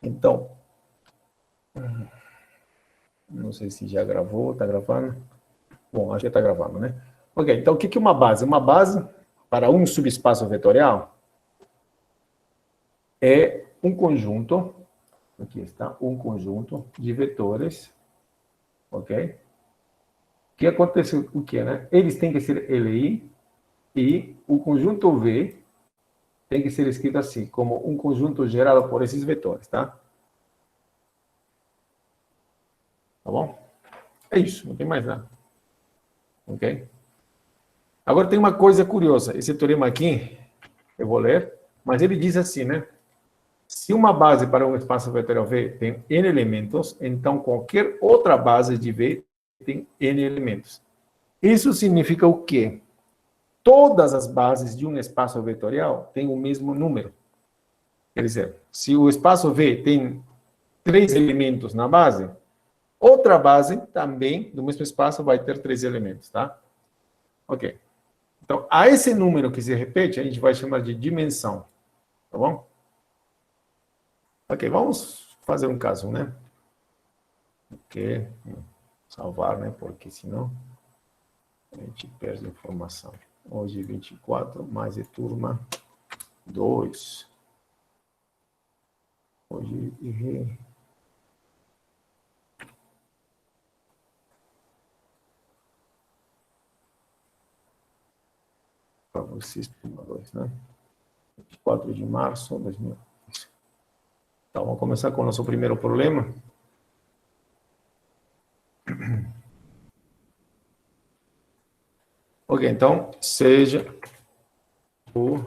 Então, não sei se já gravou, está gravando. Bom, acho que está gravando, né? Ok, então o que é uma base? Uma base para um subespaço vetorial é um conjunto, aqui está, um conjunto de vetores, ok? Que acontece o que, né? Eles têm que ser LI e o conjunto V tem que ser escrito assim, como um conjunto gerado por esses vetores, tá? Tá bom? É isso, não tem mais nada. Ok? Agora tem uma coisa curiosa. Esse teorema aqui, eu vou ler, mas ele diz assim, né? Se uma base para um espaço vetorial V tem N elementos, então qualquer outra base de V tem N elementos. Isso significa o quê? Todas as bases de um espaço vetorial têm o mesmo número. Quer dizer, se o espaço V tem 3 elementos na base, outra base também, do mesmo espaço, vai ter 3 elementos, tá? Ok. Então, a esse número que se repete, a gente vai chamar de dimensão, tá bom? Ok, vamos fazer um caso, né? Ok, salvar, né? Porque senão a gente perde informação. Hoje 24, mais é turma 2. Hoje errei. Para vocês, turma 2, né? 24 de março de 2000. Então, vamos começar com o nosso primeiro problema. Ok, então, seja o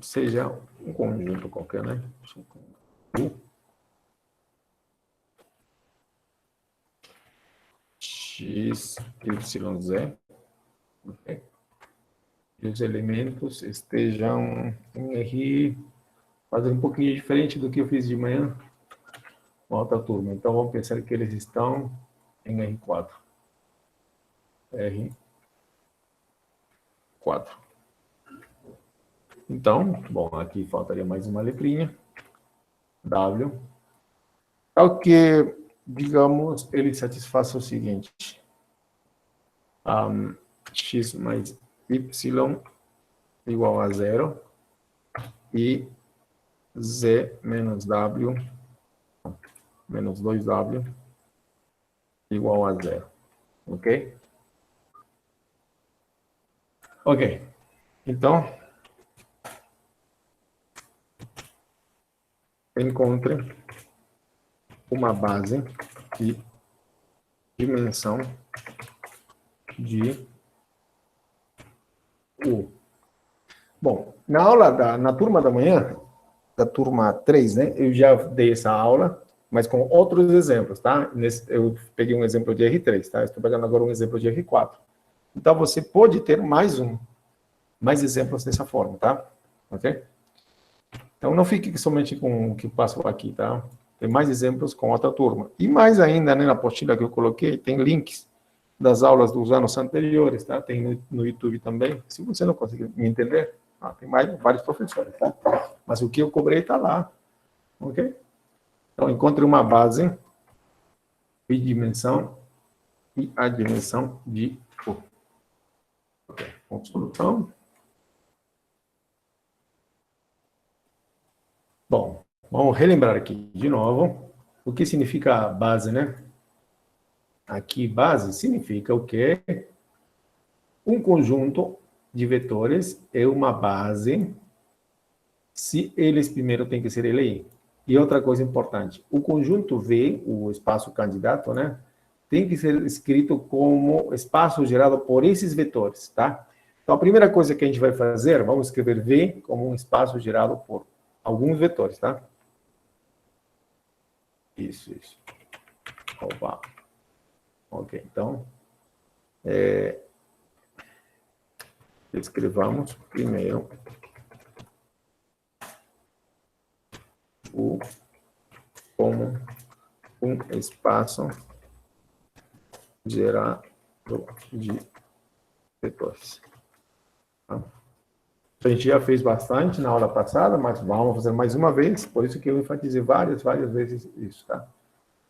seja um conjunto qualquer, né? U x, y, z, okay? E os elementos estejam em R, fazer um pouquinho diferente do que eu fiz de manhã com a outra turma. Então, vamos pensar que eles estão em R4. R4. Então, bom, aqui faltaria mais uma letrinha. W. Tal que, digamos, ele satisfaz o seguinte. X mais y igual a 0 e z menos w menos 2w igual a 0. Ok? Ok. Então, encontre uma base de dimensão de U. Bom, na turma da manhã, da turma 3, né, eu já dei essa aula, mas com outros exemplos, tá? Eu peguei um exemplo de R3, tá? Estou pegando agora um exemplo de R4. Então, você pode ter mais exemplos dessa forma, tá? Ok? Então, não fique somente com o que passou aqui, tá? Tem mais exemplos com outra turma. E mais ainda, né, na apostila que eu coloquei, tem links das aulas dos anos anteriores, tá? Tem no YouTube também. Se você não conseguir me entender, tem vários professores, tá? Mas o que eu cobrei está lá, ok? Então, encontre uma base bidimensão e a dimensão de U. Ok, ponto solução. Bom, vamos relembrar aqui de novo o que significa base, né? Aqui, base significa o quê? Um conjunto de vetores é uma base se eles primeiro têm que ser LI. E outra coisa importante, o conjunto V, o espaço candidato, né? Tem que ser escrito como espaço gerado por esses vetores, tá? Então, a primeira coisa que a gente vai fazer, vamos escrever V como um espaço gerado por alguns vetores, tá? Isso. Opa. Ok, então, escrevamos primeiro o como um espaço gerado de vetores. Tá? A gente já fez bastante na aula passada, mas vamos fazer mais uma vez, por isso que eu enfatizei várias vezes isso, tá?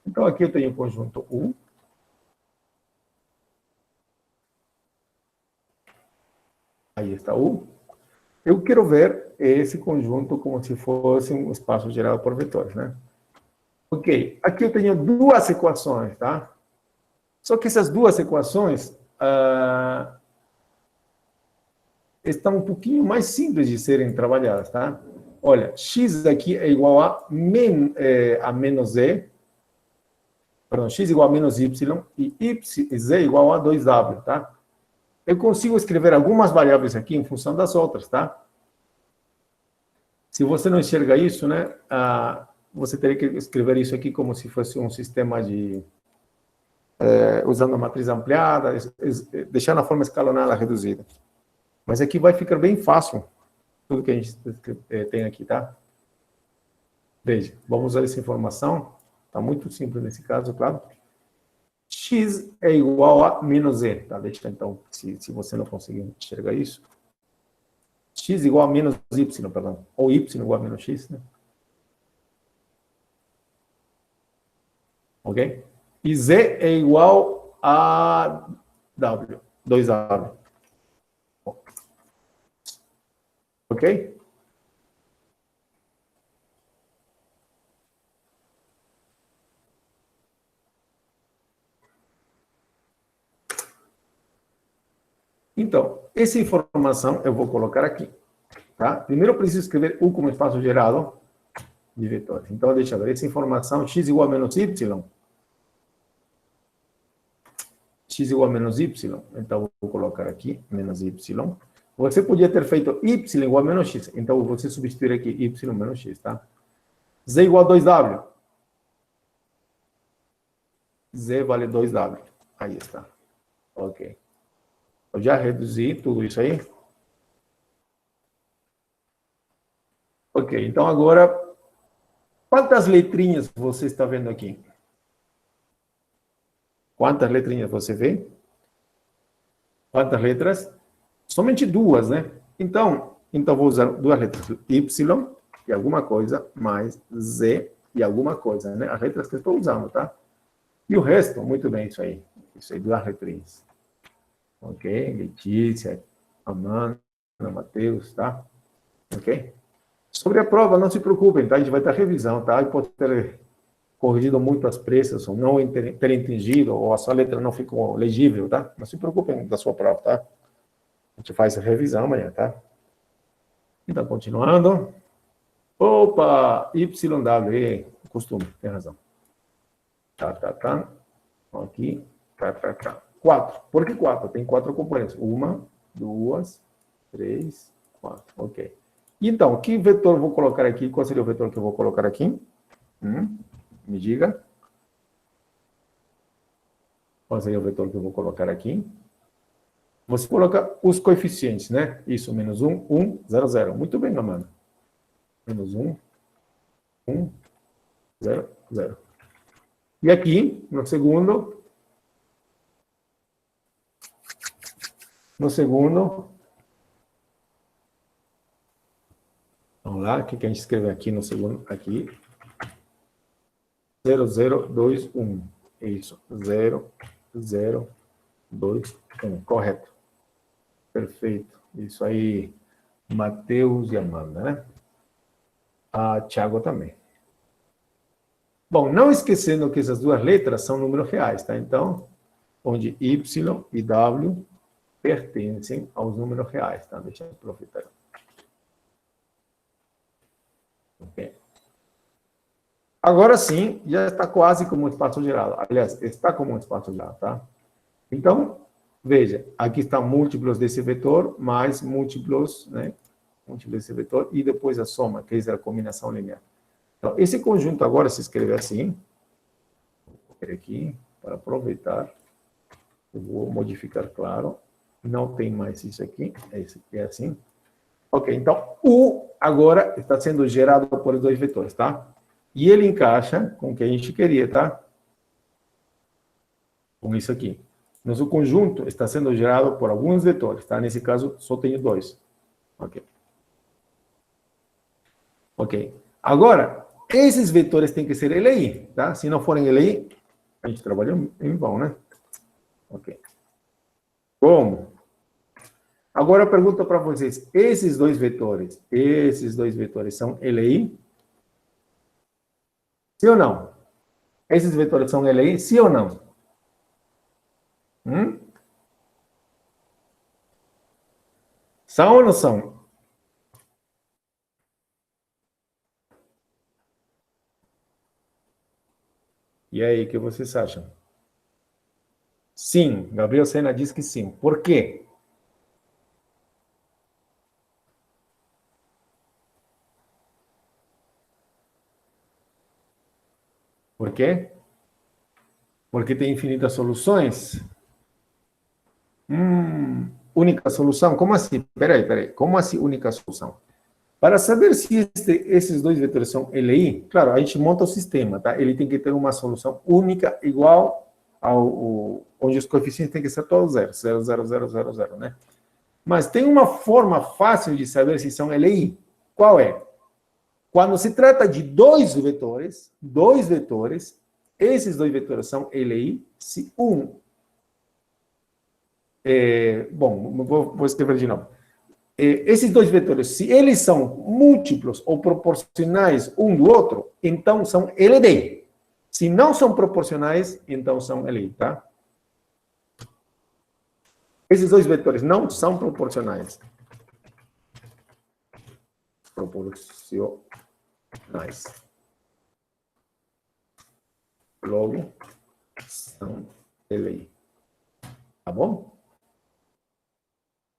Então, aqui eu tenho o conjunto U. Aí está U. Eu quero ver esse conjunto como se fosse um espaço gerado por vetores, né? Ok, aqui eu tenho duas equações, tá? Só que essas duas equações estão um pouquinho mais simples de serem trabalhadas, tá? Olha, x aqui é igual a menos z, perdão, x igual a menos y, e z igual a 2w, tá? Eu consigo escrever algumas variáveis aqui em função das outras, tá? Se você não enxerga isso, né, você teria que escrever isso aqui como se fosse um sistema de... usando a matriz ampliada, deixando a forma escalonada reduzida. Mas aqui vai ficar bem fácil tudo que a gente tem aqui, tá? Veja, vamos usar essa informação. Está muito simples nesse caso, claro. X é igual a menos z, tá? Deixa então, se você não conseguir enxergar isso. X igual a menos y, perdão. Ou y igual a menos x, né? Ok? E z é igual a w, 2w. Ok? Então, essa informação eu vou colocar aqui. Tá? Primeiro eu preciso escrever U como espaço gerado de vetores. Então, deixa eu ver. Essa informação, x igual a menos y. X igual a menos y. Então, vou colocar aqui, menos y. Você podia ter feito y igual a menos x. Então, você substituir aqui y menos x, tá? Z igual a 2w. Z vale 2w. Aí está. Ok. Eu já reduzi tudo isso aí. Ok, então agora, quantas letrinhas você está vendo aqui? Quantas letrinhas você vê? Quantas letras? Somente duas, né? Então vou usar duas letras, Y e alguma coisa, mais Z e alguma coisa, né? As letras que eu estou usando, tá? E o resto, muito bem, isso aí. Isso aí, duas letrinhas. Ok? Letícia, Amanda, Matheus, tá? Ok? Sobre a prova, não se preocupem, tá? A gente vai ter revisão, tá? E pode ter corrigido muito as pressas, ou não ter entendido, ou a sua letra não ficou legível, tá? Não se preocupem da sua prova, tá? A gente faz a revisão amanhã, tá? Então, continuando. Opa! YW, costume, tem razão. Tá. Aqui, tá. 4. Por que 4? Tem 4 componentes. 1, 2, 3, 4. Ok. Então, que vetor eu vou colocar aqui? Qual seria o vetor que eu vou colocar aqui? Me diga. Qual seria o vetor que eu vou colocar aqui? Você coloca os coeficientes, né? Isso, menos 1, 1, 0, 0. Muito bem, Amanda. Menos 1, 1, 0, 0. E aqui, no segundo, vamos lá, o que a gente escreveu aqui no segundo? Aqui, 0, 0, 2, 1. Isso, 0, 0, 2, 1. Correto. Perfeito. Isso aí, Matheus e Amanda, né? Thiago também. Bom, não esquecendo que essas duas letras são números reais, tá? Então, onde Y e W pertencem aos números reais, tá? Deixa eu aproveitar. Ok. Agora sim, já está quase como um espaço gerado. Aliás, está como um espaço gerado, tá? Então, veja, aqui está múltiplos desse vetor, mais múltiplos, né? Múltiplos desse vetor, e depois a soma, que é a combinação linear. Então, esse conjunto agora se escreve assim. Vou ver aqui, para aproveitar. Eu vou modificar, claro. Não tem mais isso aqui. Esse aqui é assim. Ok, então, U agora está sendo gerado por dois vetores, tá? E ele encaixa com o que a gente queria, tá? Com isso aqui. Nosso conjunto está sendo gerado por alguns vetores, tá? Nesse caso, só tenho dois. Ok. Ok. Agora, esses vetores têm que ser LI, tá? Se não forem LI, a gente trabalha em vão, né? Ok. Como? Agora eu pergunto para vocês, esses dois vetores são LI? Sim ou não? Esses vetores são LI, sim ou não? Hum? São ou não são? E aí, o que vocês acham? Sim, Gabriel Sena diz que sim. Por quê? Por quê? Porque tem infinitas soluções? Única solução? Como assim? Peraí. Como assim única solução? Para saber se esses dois vetores são LI, claro, a gente monta o sistema, tá? Ele tem que ter uma solução única, igual onde os coeficientes têm que ser todos zero, 0, 0, 0, 0, 0, né? Mas tem uma forma fácil de saber se são LI. Qual é? Quando se trata de dois vetores, esses dois vetores são LI se bom, vou escrever de novo. Esses dois vetores, se eles são múltiplos ou proporcionais um do outro, então são LD. Se não são proporcionais, então são LI, tá? Esses dois vetores não são proporcionais. Logo, são LI. Tá bom?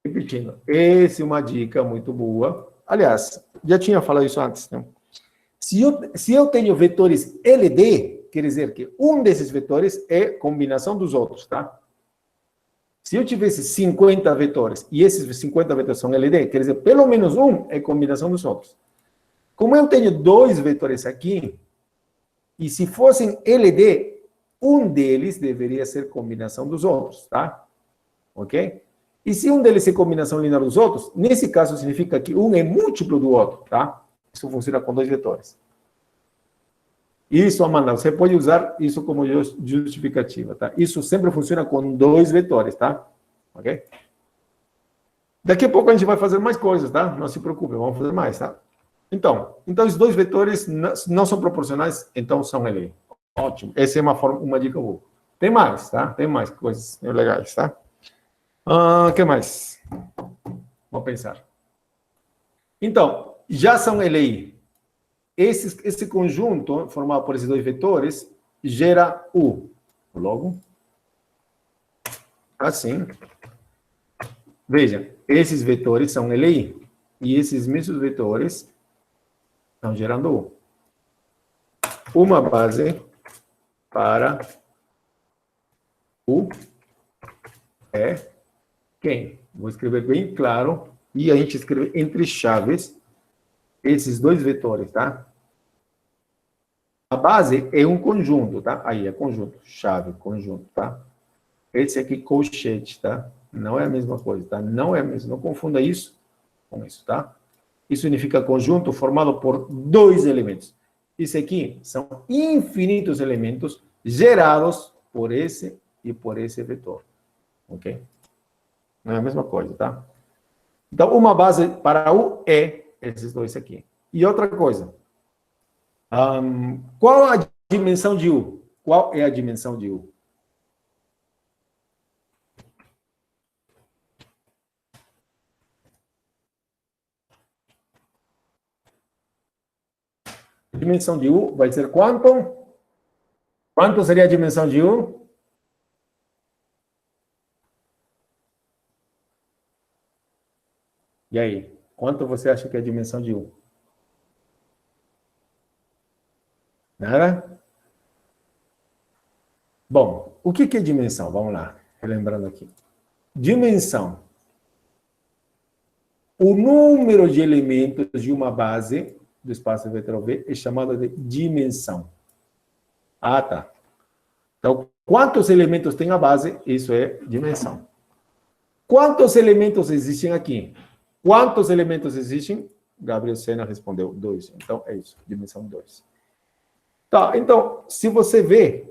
Repetindo, essa é uma dica muito boa. Aliás, já tinha falado isso antes, né? Se eu tenho vetores LD, quer dizer que um desses vetores é combinação dos outros, tá? Se eu tivesse 50 vetores e esses 50 vetores são LD, quer dizer, pelo menos um é combinação dos outros. Como eu tenho dois vetores aqui, e se fossem LD, um deles deveria ser combinação dos outros, tá? Ok? E se um deles é combinação linear dos outros, nesse caso significa que um é múltiplo do outro, tá? Isso funciona com dois vetores. Isso, Amanda, você pode usar isso como justificativa, tá? Isso sempre funciona com dois vetores, tá? Ok? Daqui a pouco a gente vai fazer mais coisas, tá? Não se preocupe, vamos fazer mais, tá? Então os dois vetores não são proporcionais, então são LI. Ótimo. Essa é uma dica boa. Tem mais, tá? Tem mais coisas legais, tá? O que mais? Vamos pensar. Então, já são LI. Esse conjunto, formado por esses dois vetores, gera U. Logo, assim. Veja, esses vetores são LI. E esses mesmos vetores estão gerando U. Uma base para U é quem? Vou escrever bem claro. E a gente escreve entre chaves esses dois vetores, tá? A base é um conjunto, tá? Aí é conjunto, chave, conjunto, tá? Esse aqui, colchete, tá? Não é a mesma coisa, tá? Não é a mesma. Não confunda isso com isso, tá? Isso significa conjunto formado por dois elementos. Isso aqui são infinitos elementos gerados por esse e por esse vetor, ok? Não é a mesma coisa, tá? Então, uma base para U é esses dois aqui. E outra coisa, qual a dimensão de U? Qual é a dimensão de U? A dimensão de U vai ser quanto? Quanto seria a dimensão de U? E aí? Quanto você acha que é a dimensão de U? Nada? Bom, o que é dimensão? Vamos lá, relembrando aqui. Dimensão. O número de elementos de uma base do espaço vetor V é chamado de dimensão. Ah, tá. Então, quantos elementos tem a base? Isso é dimensão. Quantos elementos existem aqui? Quantos elementos existem? Gabriel Sena respondeu 2. Então, é isso, dimensão 2. Tá, então, se você vê,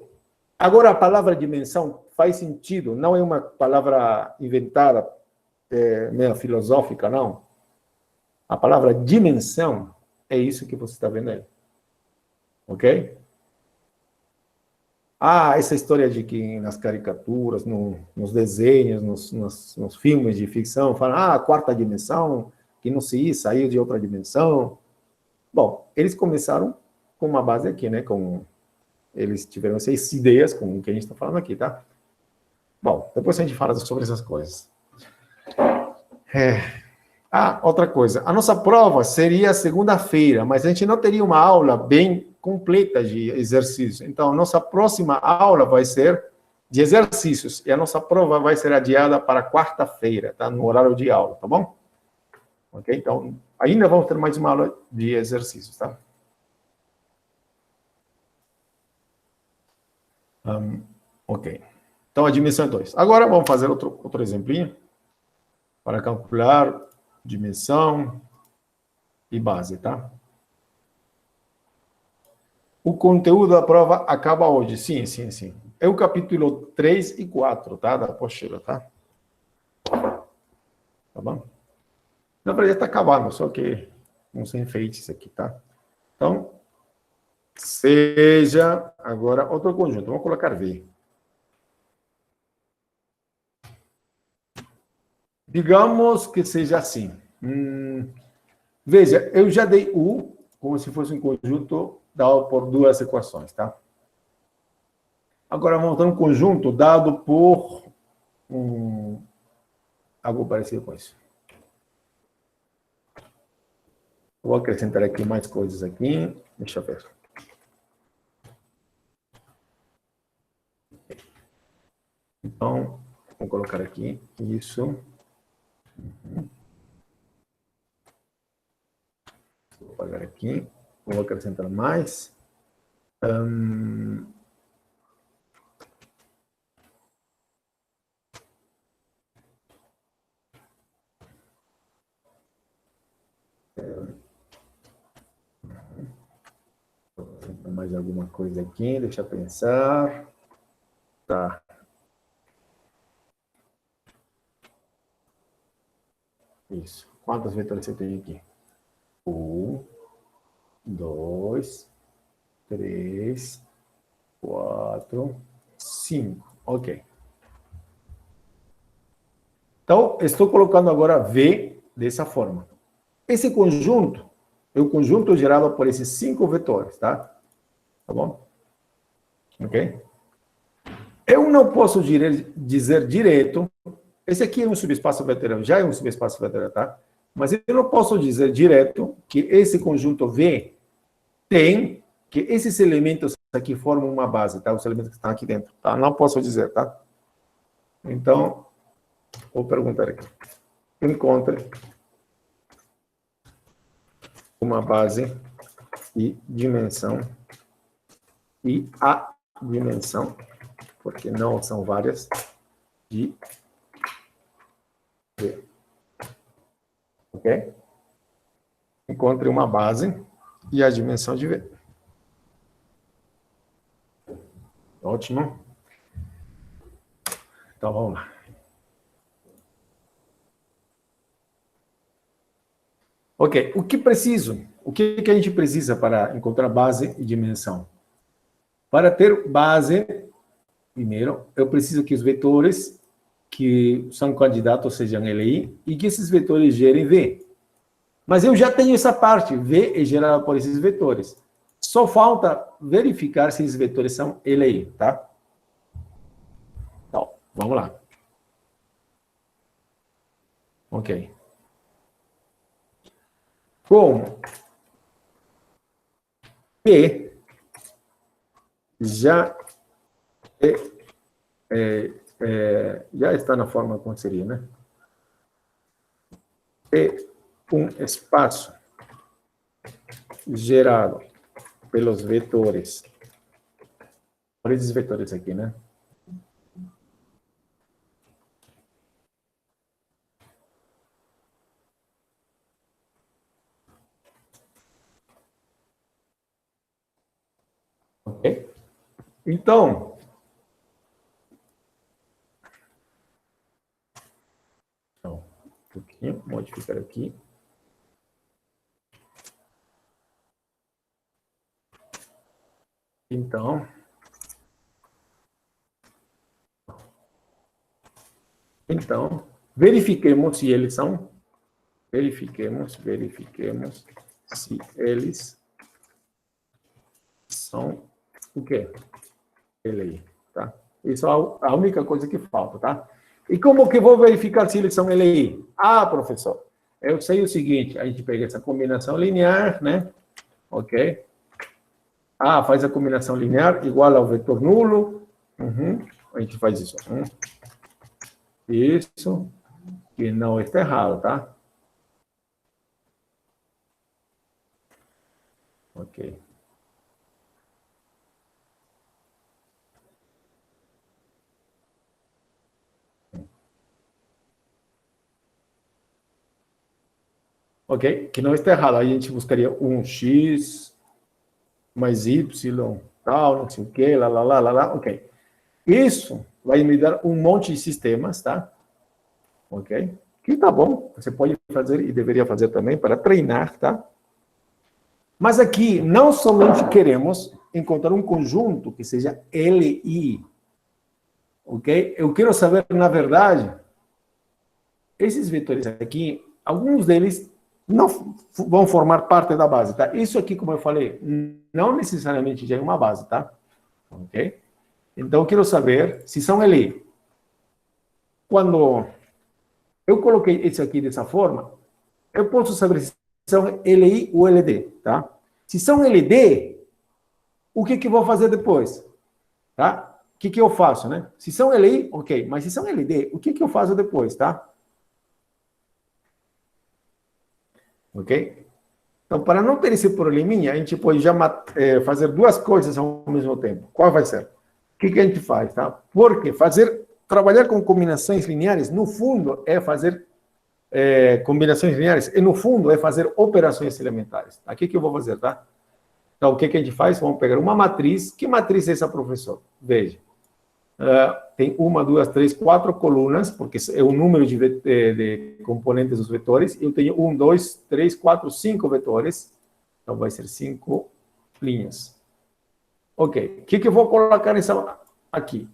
agora a palavra dimensão faz sentido, não é uma palavra inventada, meio filosófica, não. A palavra dimensão é isso que você está vendo aí. Ok? Essa história de que nas caricaturas, nos desenhos, nos filmes de ficção, falam, a quarta dimensão, que não se saiu de outra dimensão. Bom, eles começaram com uma base aqui, né? Eles tiveram essas ideias com o que a gente está falando aqui, tá? Bom, depois a gente fala sobre essas coisas. Outra coisa. A nossa prova seria segunda-feira, mas a gente não teria uma aula bem completa de exercícios. Então, a nossa próxima aula vai ser de exercícios. E a nossa prova vai ser adiada para quarta-feira, tá? No horário de aula, tá bom? Ok? Então, ainda vamos ter mais uma aula de exercícios, tá? Ok. Então, a dimensão é 2. Agora, vamos fazer outro exemplinho para calcular dimensão e base, tá? O conteúdo da prova acaba hoje. Sim, sim, sim. É o capítulo 3 e 4, tá? Da apostila, tá? Tá bom? Na verdade, está acabando, só que uns enfeites aqui, tá? Então, seja agora outro conjunto. Vamos colocar V. Digamos que seja assim. Veja, eu já dei U como se fosse um conjunto dado por duas equações, tá? Agora, vamos ter um conjunto dado por algo parecido com isso. Vou acrescentar aqui mais coisas aqui. Deixa eu ver. Então, vou colocar aqui isso. Vou apagar aqui. Vou acrescentar mais. Mais alguma coisa aqui, deixa eu pensar. Tá. Isso. Quantos vetores você tem aqui? 1, 2, 3, 4, 5. Ok. Então, estou colocando agora V dessa forma. Esse conjunto é o conjunto gerado por esses 5 vetores, tá? Tá bom? Ok? Eu não posso dizer direto, esse aqui é um subespaço vetorial, já é um subespaço vetorial, tá? Mas eu não posso dizer direto que esse conjunto V tem, que esses elementos aqui formam uma base, tá? Os elementos que estão aqui dentro, tá? Não posso dizer, tá? Então, vou perguntar aqui. Encontre uma base e dimensão e a dimensão, porque não são várias, de V. Ok? Encontre uma base e a dimensão de V. Ótimo. Então, vamos lá. Ok, o que preciso? O que a gente precisa para encontrar base e dimensão? Para ter base, primeiro, eu preciso que os vetores que são candidatos sejam LI e que esses vetores gerem V. Mas eu já tenho essa parte, V é gerada por esses vetores. Só falta verificar se esses vetores são LI, tá? Então, vamos lá. Ok. Como P já já está na forma como seria, né? É um espaço gerado pelos vetores por esses vetores aqui, né? Ok? Então, um pouquinho, modificar aqui. Então, verifiquemos se eles são, verifiquemos se eles são o quê? LI, tá? Isso é a única coisa que falta, tá? E como que vou verificar se eles são LI? Ah, professor, eu sei o seguinte, a gente pega essa combinação linear, né? Ok? Ah, faz a combinação linear igual ao vetor nulo. Uhum. A gente faz isso. Isso, que não está errado, tá? Ok. Ok? Que não está errado. Aí a gente buscaria um x mais y, tal, não sei o quê, lá. Ok. Isso vai me dar um monte de sistemas, tá? Ok? Que tá bom. Você pode fazer e deveria fazer também para treinar, tá? Mas aqui, não somente queremos encontrar um conjunto que seja LI, ok? Eu quero saber, na verdade, esses vetores aqui, alguns deles não vão formar parte da base, tá? Isso aqui, como eu falei, não necessariamente já é uma base, tá? Ok? Então, eu quero saber se são LI. Quando eu coloquei esse aqui dessa forma, eu posso saber se são LI ou LD, tá? Se são LD, o que eu vou fazer depois? Tá? O que eu faço, né? Se são LI, ok. Mas se são LD, o que eu faço depois, tá? Ok? Então, para não ter esse probleminha, a gente pode já fazer duas coisas ao mesmo tempo. Qual vai ser? O que a gente faz, tá? Porque trabalhar com combinações lineares, no fundo, é fazer combinações lineares, e no fundo, é fazer operações elementares. O que eu vou fazer, tá? Então, o que a gente faz? Vamos pegar uma matriz. Que matriz é essa, professor? Veja. Tem uma, duas, três, quatro colunas, porque é o número de componentes dos vetores. Eu tenho um, dois, três, quatro, cinco vetores. Então, vai ser 5 linhas. Ok. O que eu vou colocar nessa aqui?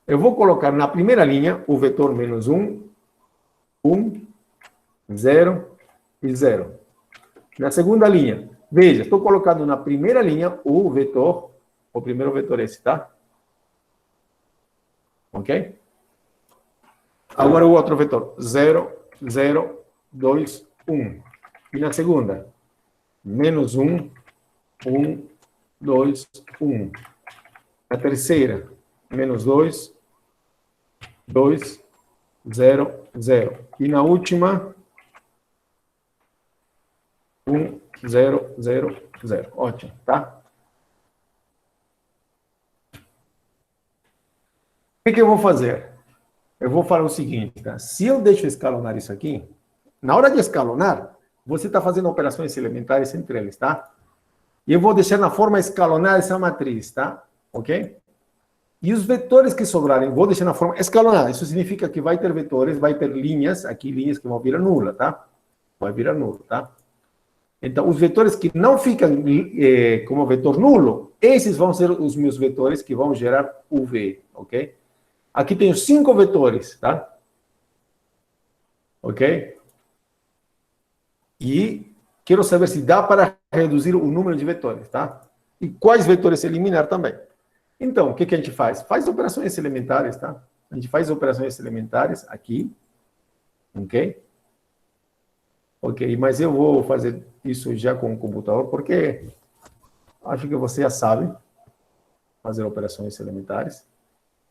Eu vou colocar na primeira linha o vetor menos 1, 1, 0 e 0. Na segunda linha, veja, estou colocando na primeira linha o primeiro vetor esse, tá? Ok? Agora o outro vetor, 0, 0, 2, 1. E na segunda, menos 1, 1, 2, 1. Na terceira, menos 2, 2, 0, 0. E na última, 1, 0, 0, 0. Ótimo, tá? O que eu vou fazer? Eu vou falar o seguinte, tá? Se eu deixo escalonar isso aqui, na hora de escalonar, você está fazendo operações elementares entre eles, tá? E eu vou deixar na forma escalonar essa matriz, tá? Ok? E os vetores que sobrarem, vou deixar na forma escalonar. Isso significa que vai ter vetores, vai ter linhas, aqui linhas que vão virar nula, tá? Vai virar nulo, tá? Então, os vetores que não ficam como vetor nulo, esses vão ser os meus vetores que vão gerar UV, ok? Aqui tenho 5 vetores, tá? Ok? E quero saber se dá para reduzir o número de vetores, tá? E quais vetores eliminar também. Então, o que a gente faz? Faz operações elementares, tá? A gente faz operações elementares aqui, ok? Ok, mas eu vou fazer isso já com o computador, porque acho que você já sabe fazer operações elementares.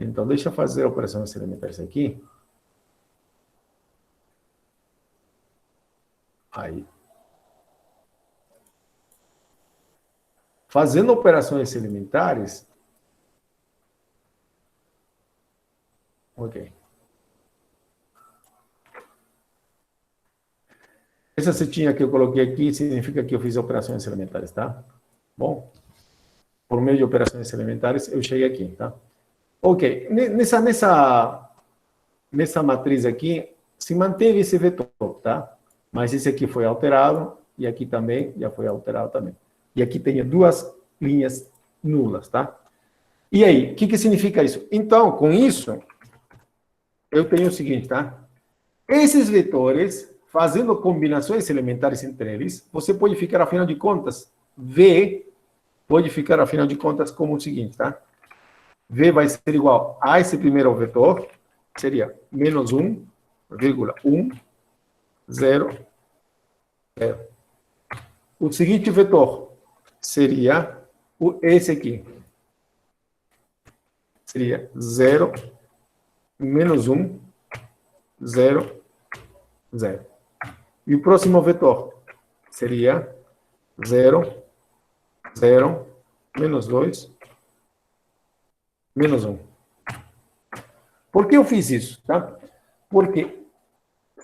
Então, deixa eu fazer operações elementares aqui. Aí. fazendo operações elementares. Ok. Essa setinha que eu coloquei aqui significa que eu fiz operações elementares, tá? Bom, por meio de operações elementares, eu cheguei aqui, tá? Ok, nessa matriz aqui, se manteve esse vetor, tá? Mas esse aqui foi alterado, e aqui também já foi alterado também. E aqui tem duas linhas nulas, tá? E aí, o que significa isso? Então, com isso, eu tenho o seguinte, tá? Esses vetores, fazendo combinações elementares entre eles, você pode ficar, afinal de contas, V pode ficar, afinal de contas, como o seguinte, tá? V vai ser igual a esse primeiro vetor, seria menos 1,1, 0, 0. O seguinte vetor seria esse aqui. Seria 0, menos 1, 0, 0. E o próximo vetor seria 0, 0, menos 2, menos 1. Por que eu fiz isso? Tá? Porque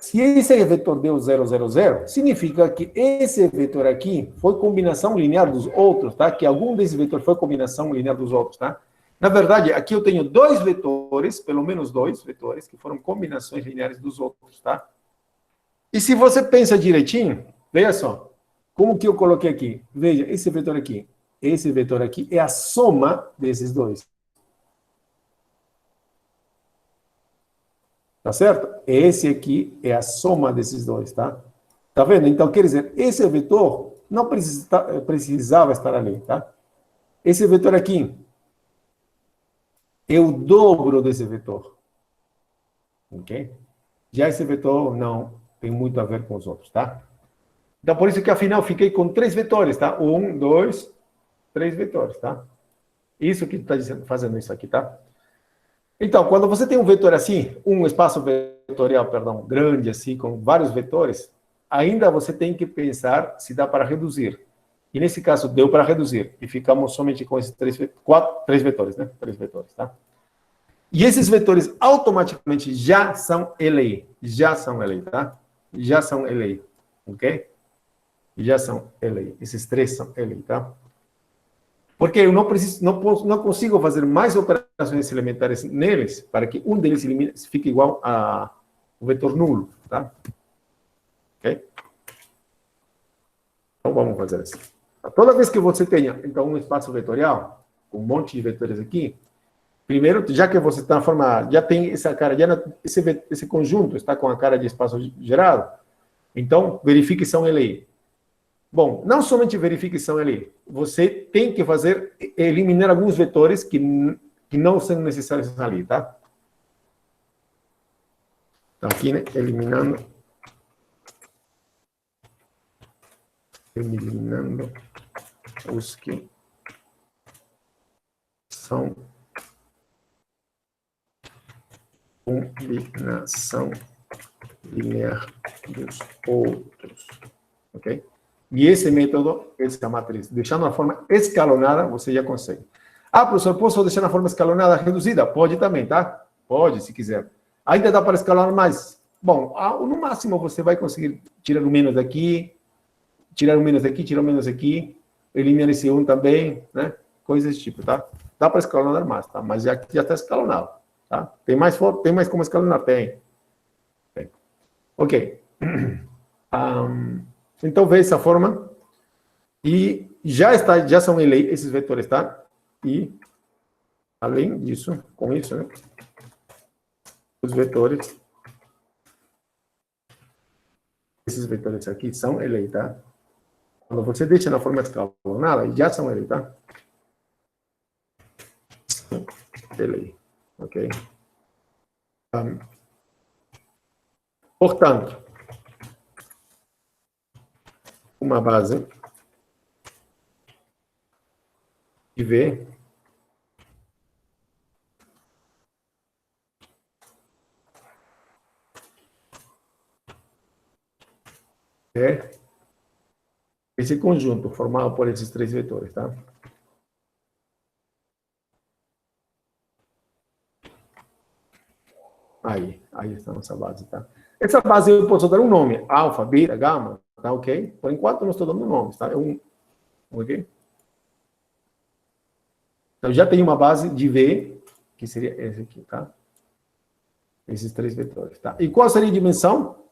se esse vetor deu 0, 0, 0, significa que esse vetor aqui foi combinação linear dos outros, tá? Que algum desses vetores foi combinação linear dos outros, tá? Na verdade, aqui eu tenho dois vetores, pelo menos dois vetores, que foram combinações lineares dos outros, tá? E se você pensa direitinho, veja só, como que eu coloquei aqui? Veja, esse vetor aqui é a soma desses dois. Tá certo? Esse aqui é a soma desses dois, tá? Tá vendo? Então, quer dizer, esse vetor não precisava estar ali, tá? Esse vetor aqui é o dobro desse vetor. Ok? Já esse vetor não tem muito a ver com os outros, tá? Então, por isso que, afinal, fiquei com 3 vetores, tá? 1, 2, 3 vetores, tá? Isso que está fazendo isso aqui, tá? Então, quando você tem um vetor assim, um espaço vetorial, perdão, grande assim, com vários vetores, ainda você tem que pensar se dá para reduzir. E nesse caso, deu para reduzir. E ficamos somente com esses três vetores, né? 3 vetores, tá? E esses vetores automaticamente já são LA. Já são LA, tá? Já são LA, ok? Já são LA. Esses 3 são LA, tá? Porque eu não consigo fazer mais operações elementares neles para que um deles fique igual ao vetor nulo, tá? Ok? Então, vamos fazer assim. Toda vez que você tenha, então, um espaço vetorial, com um monte de vetores aqui, primeiro, já que você está na forma, já tem essa cara, esse conjunto está com a cara de espaço gerado, então, verifique se são LI. Bom, não somente verifique se são LI, você tem que eliminar alguns vetores que não são necessários ali, tá? Então, aqui, né, eliminando os que são combinação linear dos outros, ok? E esse método, essa matriz, deixando na forma escalonada, você já consegue. Ah, professor, posso deixar na forma escalonada reduzida? Pode também, tá? Pode, se quiser. Ainda dá para escalonar mais. Bom, no máximo você vai conseguir tirar o menos daqui, tirar o menos daqui, tirar o menos aqui, eliminar esse 1 também, né? Coisas desse tipo, tá? Dá para escalonar mais, tá? Mas já está escalonado, tá? Tem mais como escalonar? Tem. Ok. Então, veja essa forma. E já são eleitos esses vetores, tá? E, além disso, com isso, né? Os vetores, esses vetores aqui são eleitos, tá? Quando você deixa na forma escalonada, já são eleitos, tá? Eleitos, ok? Portanto, uma base de V é esse conjunto formado por esses 3 vetores, tá? está nossa base, tá? Essa base eu posso dar um nome, alfa, beta, gama, tá ok? Por enquanto não estou dando nomes, tá? Ok? Então já tem uma base de V, que seria esse aqui, tá? Esses três vetores, tá? E qual seria a dimensão?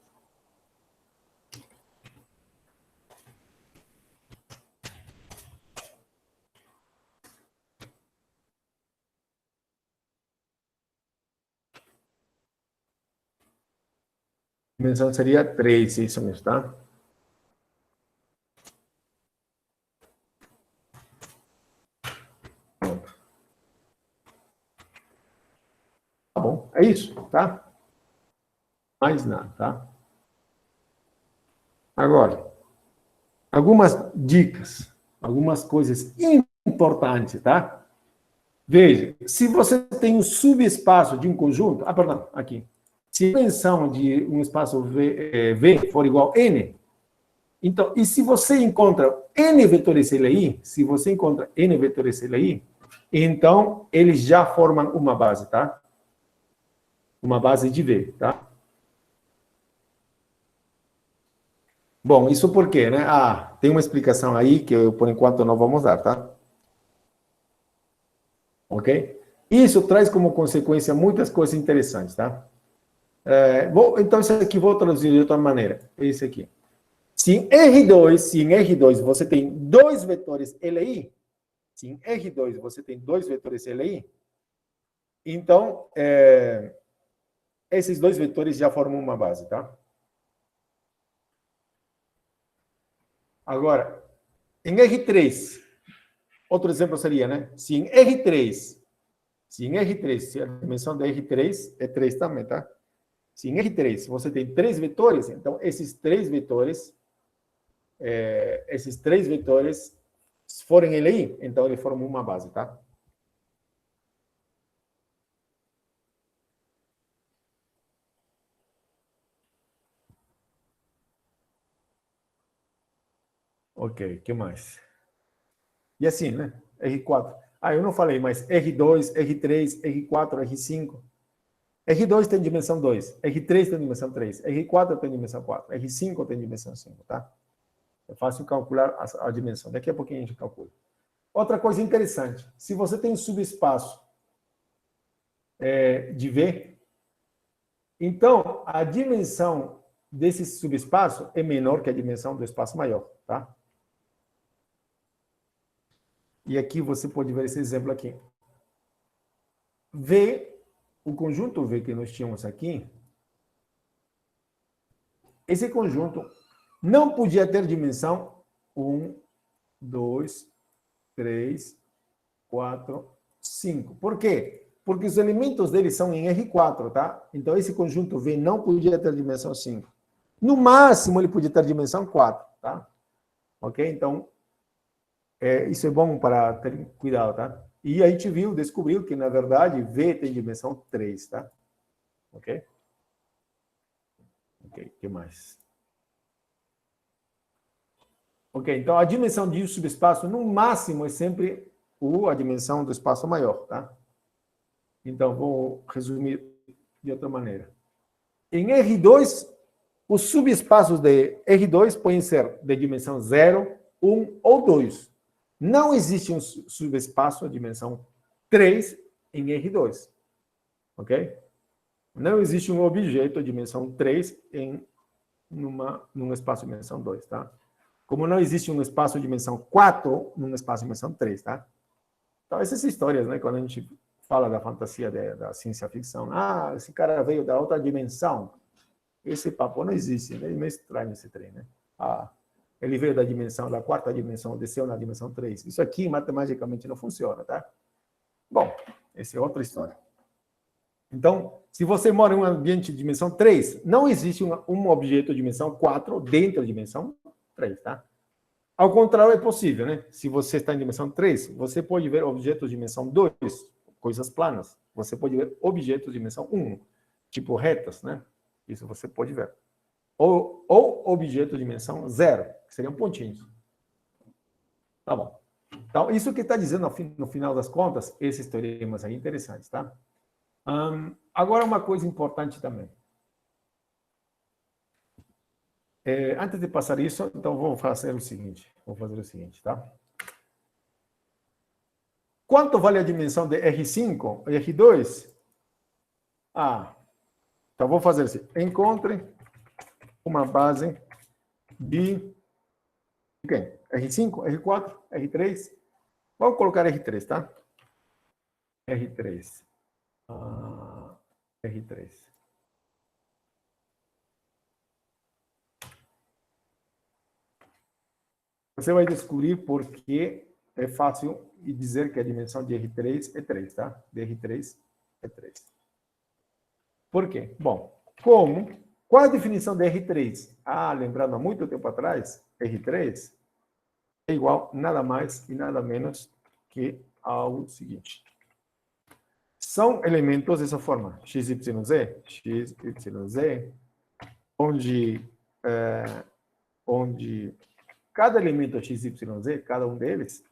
A dimensão seria 3, isso mesmo, tá? Pronto. Tá bom, é isso, tá? Mais nada, tá? Agora, algumas dicas, algumas coisas importantes, tá? Veja, se você tem um subespaço de um conjunto, perdão, aqui. Se a dimensão de um espaço V for igual a N, então, e se você encontra N vetores LI, se você encontra N vetores LI, então eles já formam uma base, tá? Uma base de V, tá? Bom, isso por quê, né? Tem uma explicação aí que eu, por enquanto, não vou mostrar, tá? Ok? Isso traz como consequência muitas coisas interessantes, tá? Então, isso aqui vou traduzir de outra maneira. Esse aqui. Se em R2 você tem dois vetores LI, se em R2 você tem dois vetores LI, então, esses dois vetores já formam uma base, tá? Agora, em R3, outro exemplo seria, né? Se em R3, se a dimensão da R3 é 3 também, tá? Se em R3 você tem três vetores, então esses três vetores forem LI, então ele forma uma base, tá? Ok, o que mais? E assim, né? R4. Eu não falei, mas R2, R3, R4, R5. R2 tem dimensão 2, R3 tem dimensão 3, R4 tem dimensão 4, R5 tem dimensão 5, tá? É fácil calcular a dimensão. Daqui a pouquinho a gente calcula. Outra coisa interessante, se você tem subespaço de V, então a dimensão desse subespaço é menor que a dimensão do espaço maior, tá? E aqui você pode ver esse exemplo aqui. V, o conjunto V que nós tínhamos aqui, esse conjunto não podia ter dimensão 1, 2, 3, 4, 5. Por quê? Porque os elementos dele são em R4, tá? Então, esse conjunto V não podia ter dimensão 5. No máximo, ele podia ter dimensão 4, tá? Ok? Então, isso é bom para ter cuidado, tá? E a gente descobriu que, na verdade, V tem dimensão 3, tá? Ok? Ok, o que mais? Ok, então a dimensão de um subespaço, no máximo, é sempre a dimensão do espaço maior, tá? Então, vou resumir de outra maneira. Em R2, os subespaços de R2 podem ser de dimensão 0, 1 ou 2. Não existe um subespaço de dimensão 3 em R2. Ok? Não existe um objeto de dimensão 3 num espaço de dimensão 2, tá? Como não existe um espaço de dimensão 4 num espaço de dimensão 3, tá? Então, essas histórias, né, quando a gente fala da fantasia, da ciência ficção, esse cara veio da outra dimensão, esse papo não existe, né? É meio estranho esse trem, né? Ele veio da quarta dimensão, desceu na dimensão 3. Isso aqui, matematicamente, não funciona, tá? Bom, essa é outra história. Então, se você mora em um ambiente de dimensão 3, não existe um objeto de dimensão 4 dentro da dimensão 3, tá? Ao contrário, é possível, né? Se você está em dimensão 3, você pode ver objetos de dimensão 2, coisas planas. Você pode ver objetos de dimensão 1, tipo retas, né? Isso você pode ver. Ou objetos de dimensão 0, que seriam pontinhos. Tá bom. Então, isso que está dizendo, no final das contas, esses teoremas aí interessantes, tá? Agora, uma coisa importante também. Antes de passar isso, então vou fazer o seguinte. Tá? Quanto vale a dimensão de R5 e R2? Então vou fazer assim. Encontre uma base de quem? R5, R4, R3. Vamos colocar R3, tá? R3. R3. Você vai descobrir por que é fácil dizer que a dimensão de R3 é 3, tá? De R3 é 3. Por quê? Bom, qual a definição de R3? Lembrando há muito tempo atrás, R3 é igual nada mais e nada menos que ao seguinte. São elementos dessa forma, XYZ, onde cada elemento XYZ, cada um deles,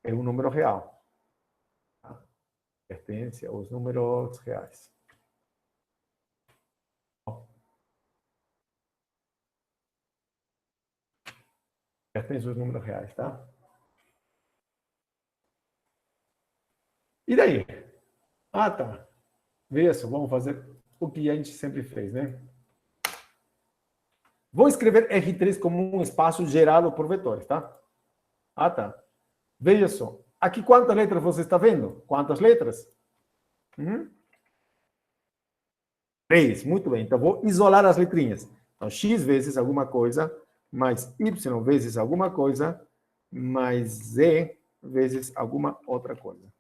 é um número real. Tá? Pertence aos números reais. Pertence aos números reais, tá? E daí? Tá. Veja só, vamos fazer o que a gente sempre fez, né? Vou escrever R3 como um espaço gerado por vetores, tá? Tá. Veja só. Aqui quantas letras você está vendo? Quantas letras? 3. Muito bem. Então, vou isolar as letrinhas. Então, X vezes alguma coisa, mais Y vezes alguma coisa, mais Z vezes alguma outra coisa.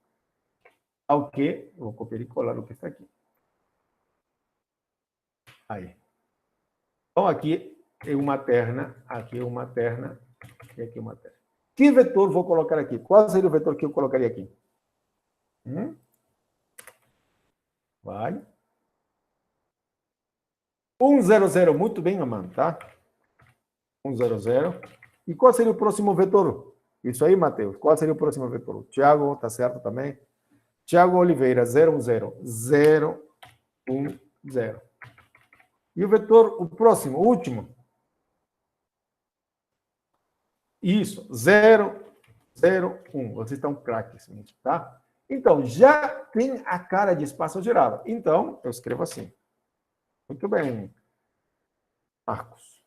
Ao que, vou copiar e colar o que está aqui. Aí. Então, aqui é uma terna, aqui é uma terna, e aqui é uma terna. Que vetor vou colocar aqui? Qual seria o vetor que eu colocaria aqui? Vai. 100, muito bem, Amanda, tá? 100. E qual seria o próximo vetor? Isso aí, Matheus. Qual seria o próximo vetor? Tiago, tá certo também? Tiago Oliveira, 010. 010. E o vetor, o próximo, o último? Isso, 001. Vocês estão craques, tá? Então, já tem a cara de espaço gerado. Então, eu escrevo assim. Muito bem, Marcos.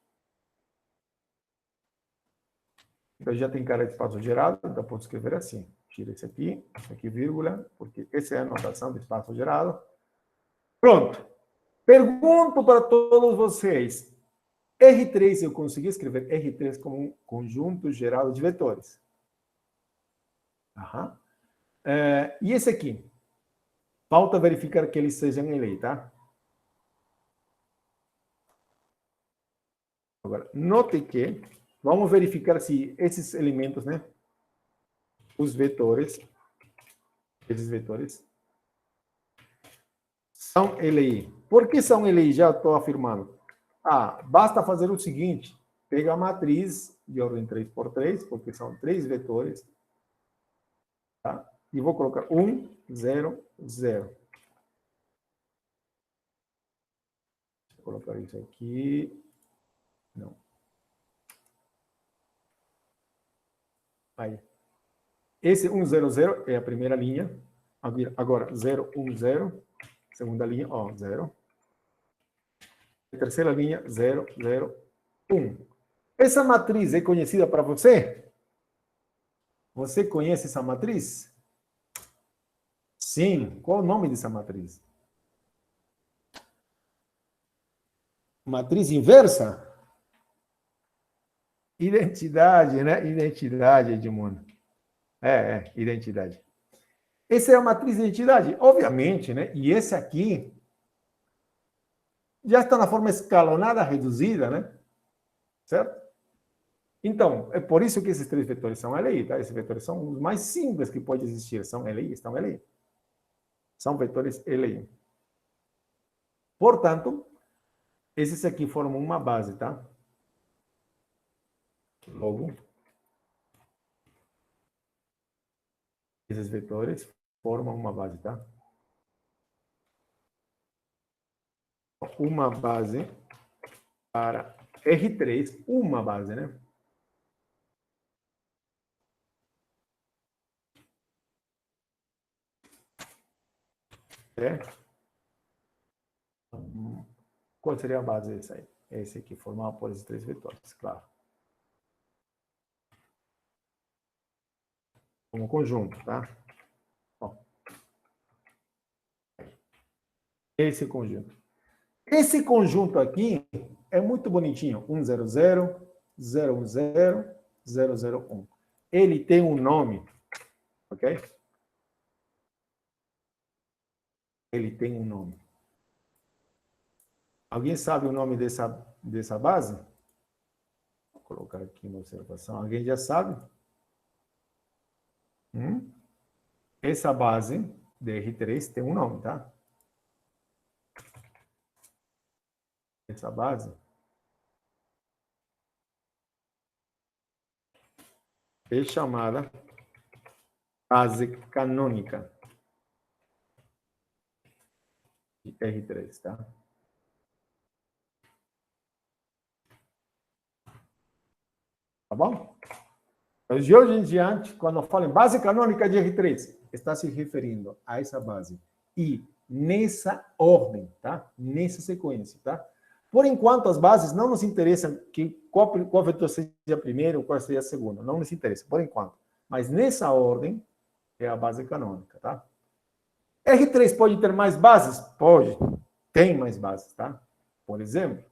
Então, já tem cara de espaço gerado, então posso escrever assim. Tira isso aqui, vírgula, porque essa é a notação de espaço gerado. Pronto. Pergunto para todos vocês. R3, eu consegui escrever R3 como um conjunto gerado de vetores. E esse aqui? Falta verificar que eles sejam em lei, tá? Agora, note que vamos verificar se esses elementos, né? Os vetores, esses vetores, são LI. Por que são LI? Já estou afirmando. Basta fazer o seguinte, pega a matriz de ordem 3×3, porque são 3 vetores, tá? E vou colocar 1, 0, 0. Vou colocar isso aqui. Não. Aí. Esse 100 é a primeira linha. Agora, 010, segunda linha, 0. Terceira linha, 001. Essa matriz é conhecida para você? Você conhece essa matriz? Sim. Qual o nome dessa matriz? Matriz inversa? Identidade, né? Identidade, Edmundo. Identidade. Essa é a matriz de identidade, obviamente, né? E esse aqui já está na forma escalonada reduzida, né? Certo? Então, é por isso que esses 3 vetores são LI, tá? Esses vetores são os mais simples que pode existir, são LI, estão LI. São vetores LI. Portanto, esses aqui formam uma base, tá? Logo, esses vetores formam uma base, tá? Uma base para R3, uma base, né? É. Qual seria a base desse aí? Esse aqui, formado por esses 3 vetores, claro. Como conjunto, tá? Ó. Esse conjunto. Esse conjunto aqui é muito bonitinho. 100, 010, 001. Ele tem um nome, ok? Ele tem um nome. Alguém sabe o nome dessa base? Vou colocar aqui na observação. Alguém já sabe? Essa base de R3 tem um nome, tá? Essa base é chamada base canônica de R3, tá? Tá bom? Então, de hoje em diante, quando eu falo em base canônica de R3, está se referindo a essa base. E nessa ordem, tá? Nessa sequência, tá? Por enquanto, as bases não nos interessam qual vetor seja a primeira ou qual seja a segunda. Não nos interessa, por enquanto. Mas nessa ordem é a base canônica, tá? R3 pode ter mais bases? Pode. Tem mais bases, tá? Por exemplo,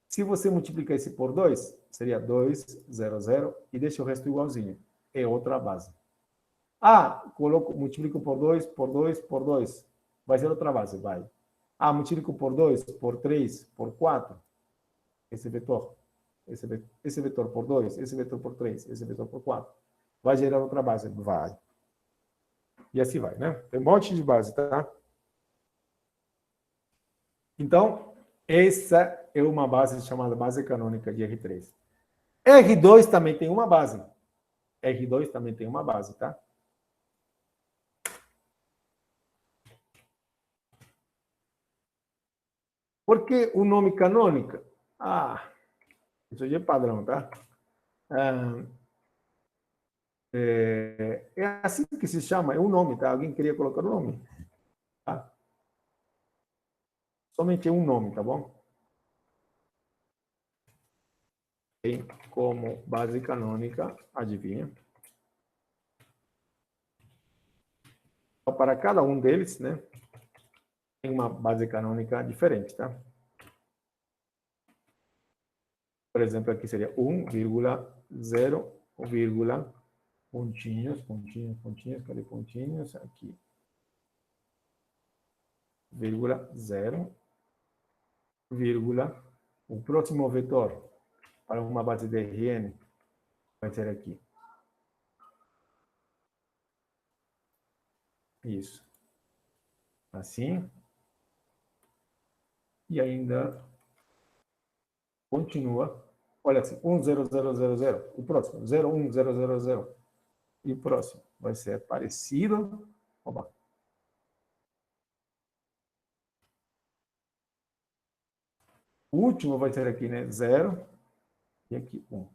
se você multiplicar esse por 2, seria 2, 0, 0, e deixa o resto igualzinho. É outra base. Ah, multiplico por 2, por 2, por 2. Vai ser outra base, vai. Ah, multiplico por 2, por 3, por 4. Esse vetor. Esse vetor por 2, esse vetor por 3, esse vetor por 4. Vai gerar outra base? Vai. E assim vai, né? Tem um monte de base, tá? Então, essa é uma base chamada base canônica de R3. R2 também tem uma base. R2 também tem uma base, tá? Por que o nome canônica? Isso aí é padrão, tá? É assim que se chama, é um nome, tá? Alguém queria colocar o nome? Tá? Somente um nome, tá bom? Tem como base canônica, adivinha? Para cada um deles, né? Tem uma base canônica diferente, tá? Por exemplo, aqui seria 1,0, pontinhos, pontinhos, pontinhos, cadê pontinhos? Aqui. Vírgula, 0, vírgula. O próximo vetor para uma base de Rn vai ser aqui. Isso. Assim. E ainda continua. Olha assim, 10000. O próximo, 01000. E o próximo vai ser parecido. Oba. O último vai ser aqui, né? 0 e aqui 1.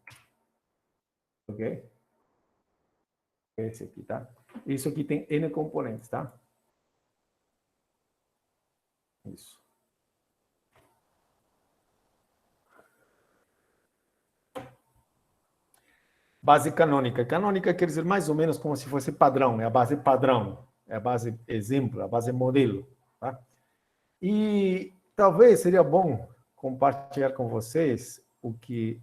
Ok? Esse aqui, tá? Isso aqui tem N componentes, tá? Isso. Base canônica. Canônica quer dizer mais ou menos como se fosse padrão, é a base padrão, é a base exemplo, a base modelo. Tá? E talvez seria bom compartilhar com vocês o que...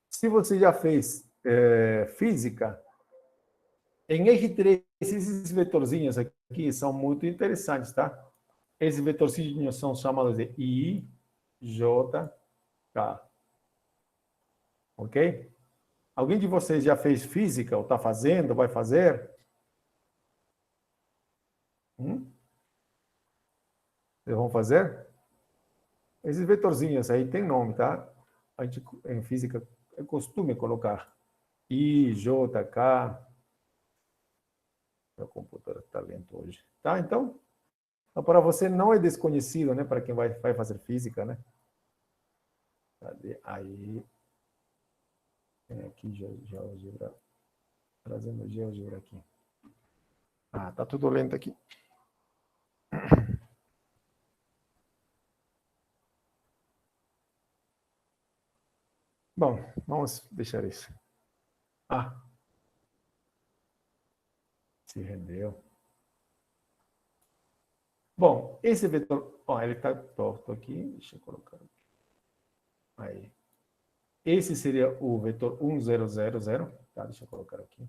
Se você já fez física, em R3, esses vetorzinhos aqui são muito interessantes, tá? Esses vetorzinhos são chamados de I, J, K. Ok? Alguém de vocês já fez física, ou está fazendo, ou vai fazer? Vocês vão fazer? Esses vetorzinhos aí tem nome, tá? A gente, em física, é costume colocar I, J, K. Meu computador está lento hoje. Tá? Então, para você não é desconhecido, né? Para quem vai fazer física, né? Cadê? Aí. Tem aqui GeoGebra. Trazendo GeoGebra aqui. Ah, tá tudo lento aqui. Bom, vamos deixar isso. Ah, se rendeu. Bom, esse vetor, ó, ele está torto aqui. Deixa eu colocar. Aí. Esse seria o vetor 1000, tá? Deixa eu colocar aqui.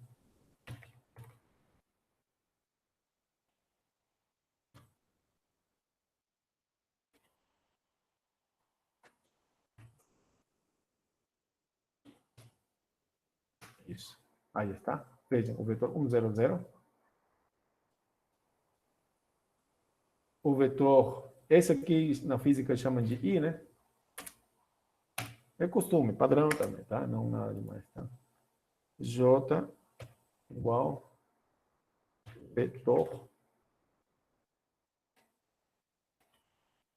Isso. Aí está. Vejam, o vetor 100. O vetor, esse aqui na física chama de I, né? É costume, padrão também, tá? Não nada demais, tá? J igual vetor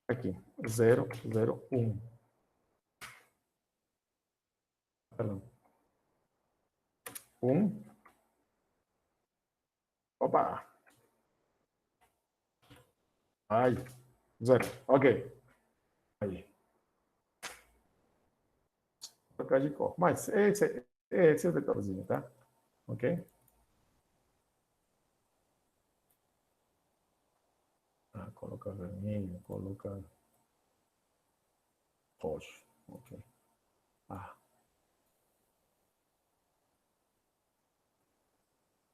aqui, 0, 0, 1. Perdão. 1. Opa! Ai, 0. Ok. Aí. Vou trocar de cor. Mas esse é o vetorzinho, tá? Ok? Ah, coloca vermelho, coloca roxo. Ok. Ah.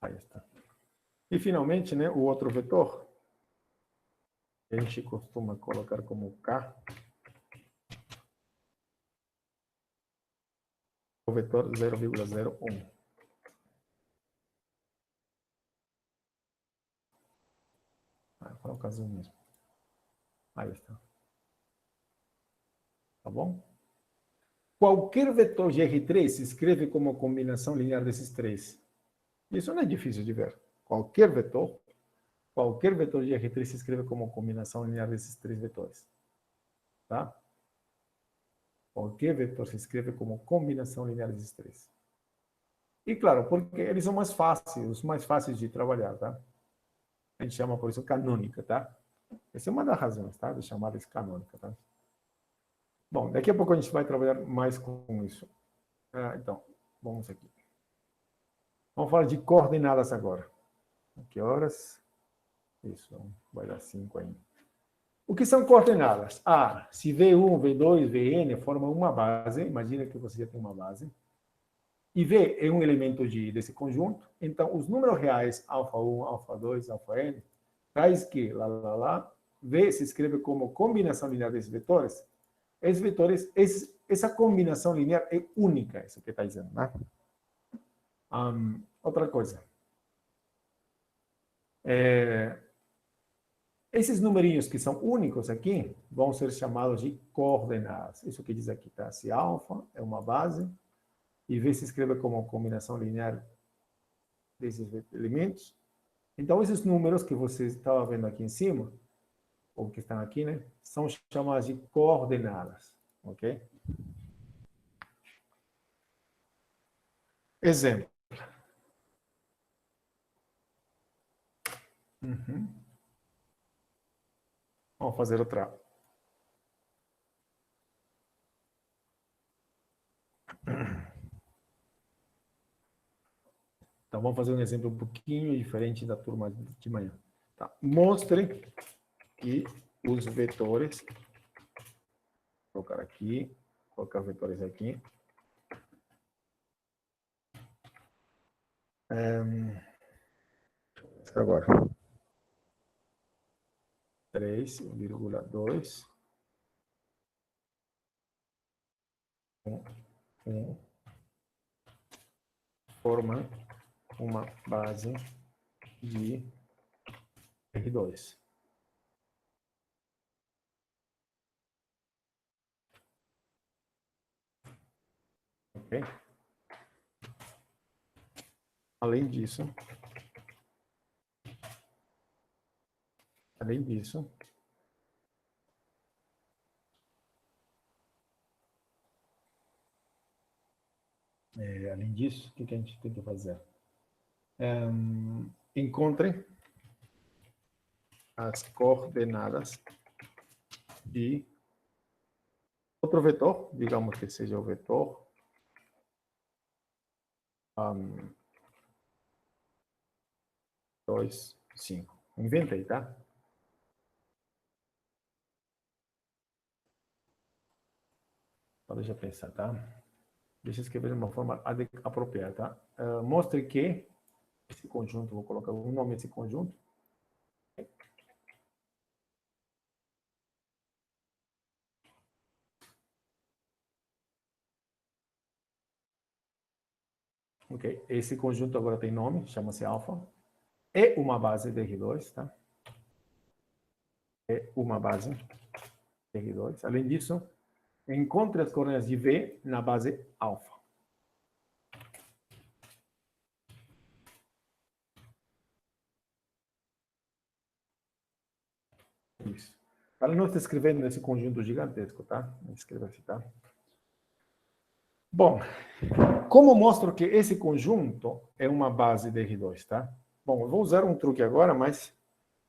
Aí está. E finalmente, né, o outro vetor, a gente costuma colocar como K, o vetor 0,01. Ah, para o caso mesmo. Aí está. Tá bom? Qualquer vetor de R3 se escreve como combinação linear desses três. Isso não é difícil de ver. Qualquer vetor de R3 se escreve como combinação linear desses três vetores. Tá? Qualquer vetor se escreve como combinação linear desses três. E claro, porque eles são mais fáceis, os mais fáceis de trabalhar, tá? A gente chama por isso canônica, tá? Essa é uma das razões, tá? De chamar isso canônica, tá? Bom, daqui a pouco a gente vai trabalhar mais com isso. Então, vamos aqui. Vamos falar de coordenadas agora. Que horas? Isso, vai dar 5 ainda. O que são coordenadas? Se V1, V2, Vn formam uma base, imagina que você já tem uma base, e V é um elemento desse conjunto, então os números reais, α1, α2, αn, tais que, V se escreve como combinação linear desses vetores, esses vetores, essa combinação linear é única, isso que está dizendo, né? Outra coisa. Esses numerinhos que são únicos aqui vão ser chamados de coordenadas. Isso que diz aqui, tá? Se alfa é uma base e V se escreve como combinação linear desses elementos. Então, esses números que você estava vendo aqui em cima, ou que estão aqui, né? São chamados de coordenadas, ok? Exemplo. Vamos fazer outra. Então, vamos fazer um exemplo um pouquinho diferente da turma de manhã. Tá. Mostre que os vetores, vou colocar aqui, colocar vetores aqui. Agora. 3,2. 1 forma uma base de R2. Ok? Além disso, Além disso, o que a gente tem que fazer? Encontre as coordenadas de outro vetor, digamos que seja o vetor 2, 5. Inventei, tá? Então, deixa eu pensar, tá? Deixa eu escrever de uma forma apropriada, tá? Mostre que esse conjunto, vou colocar o nome desse conjunto. Ok, esse conjunto agora tem nome, chama-se alfa. É uma base de R2, tá? É uma base de R2. Além disso, encontre as coordenadas de V na base alfa. Isso. Para não estar escrevendo nesse conjunto gigantesco, tá? Escreva assim, tá? Bom, como mostro que esse conjunto é uma base de R2, tá? Bom, eu vou usar um truque agora, mas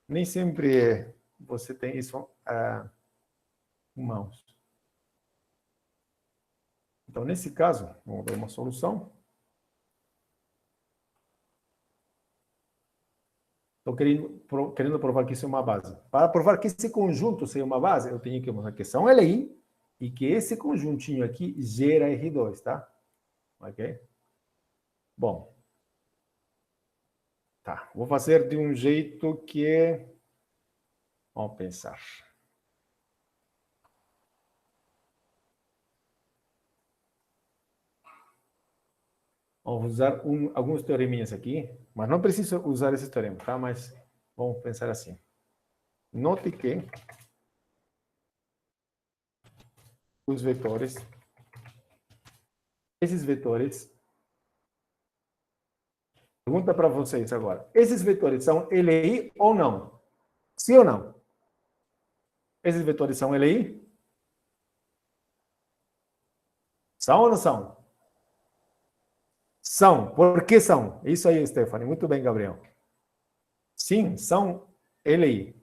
nem sempre você tem isso em mãos. Então, nesse caso, vamos ver uma solução. Estou querendo provar que isso é uma base. Para provar que esse conjunto seja uma base, eu tenho que mostrar que são LI e que esse conjuntinho aqui gera R2, tá? Ok? Bom. Tá. Vou fazer de um jeito que é... Vamos pensar. Vamos usar alguns teoreminhas aqui, mas não preciso usar esse teorema, tá? Mas vamos pensar assim. Note que os vetores, esses vetores, pergunta para vocês agora, esses vetores são LI ou não? Sim ou não? Esses vetores são LI? São ou não são? São. Por que são? Isso aí, Stephanie. Muito bem, Gabriel. Sim, são LI.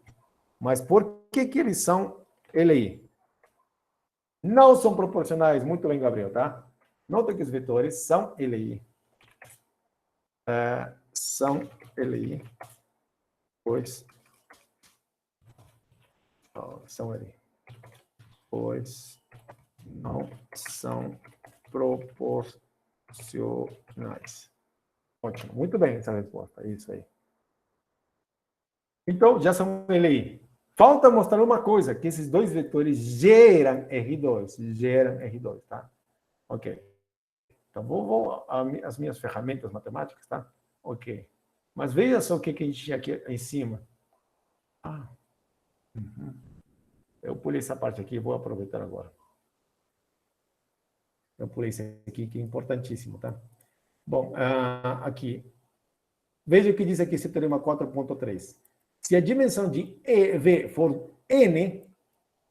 Mas por que eles são LI? Não são proporcionais. Muito bem, Gabriel, tá? Nota que os vetores são LI. São LI. Pois. São LI. Pois não são proporcionais. Ótimo. Muito bem essa resposta. Isso aí. Então, já são LI. Falta mostrar uma coisa, que esses dois vetores geram R2. Geram R2, tá? Ok. Então, vou às minhas ferramentas matemáticas, tá? Ok. Mas veja só o que a gente tinha aqui em cima. Eu pulei essa parte aqui, vou aproveitar agora. Eu pulei isso aqui, que é importantíssimo, tá? Bom, aqui. Veja o que diz aqui esse teorema 4.3. Se a dimensão de V for N,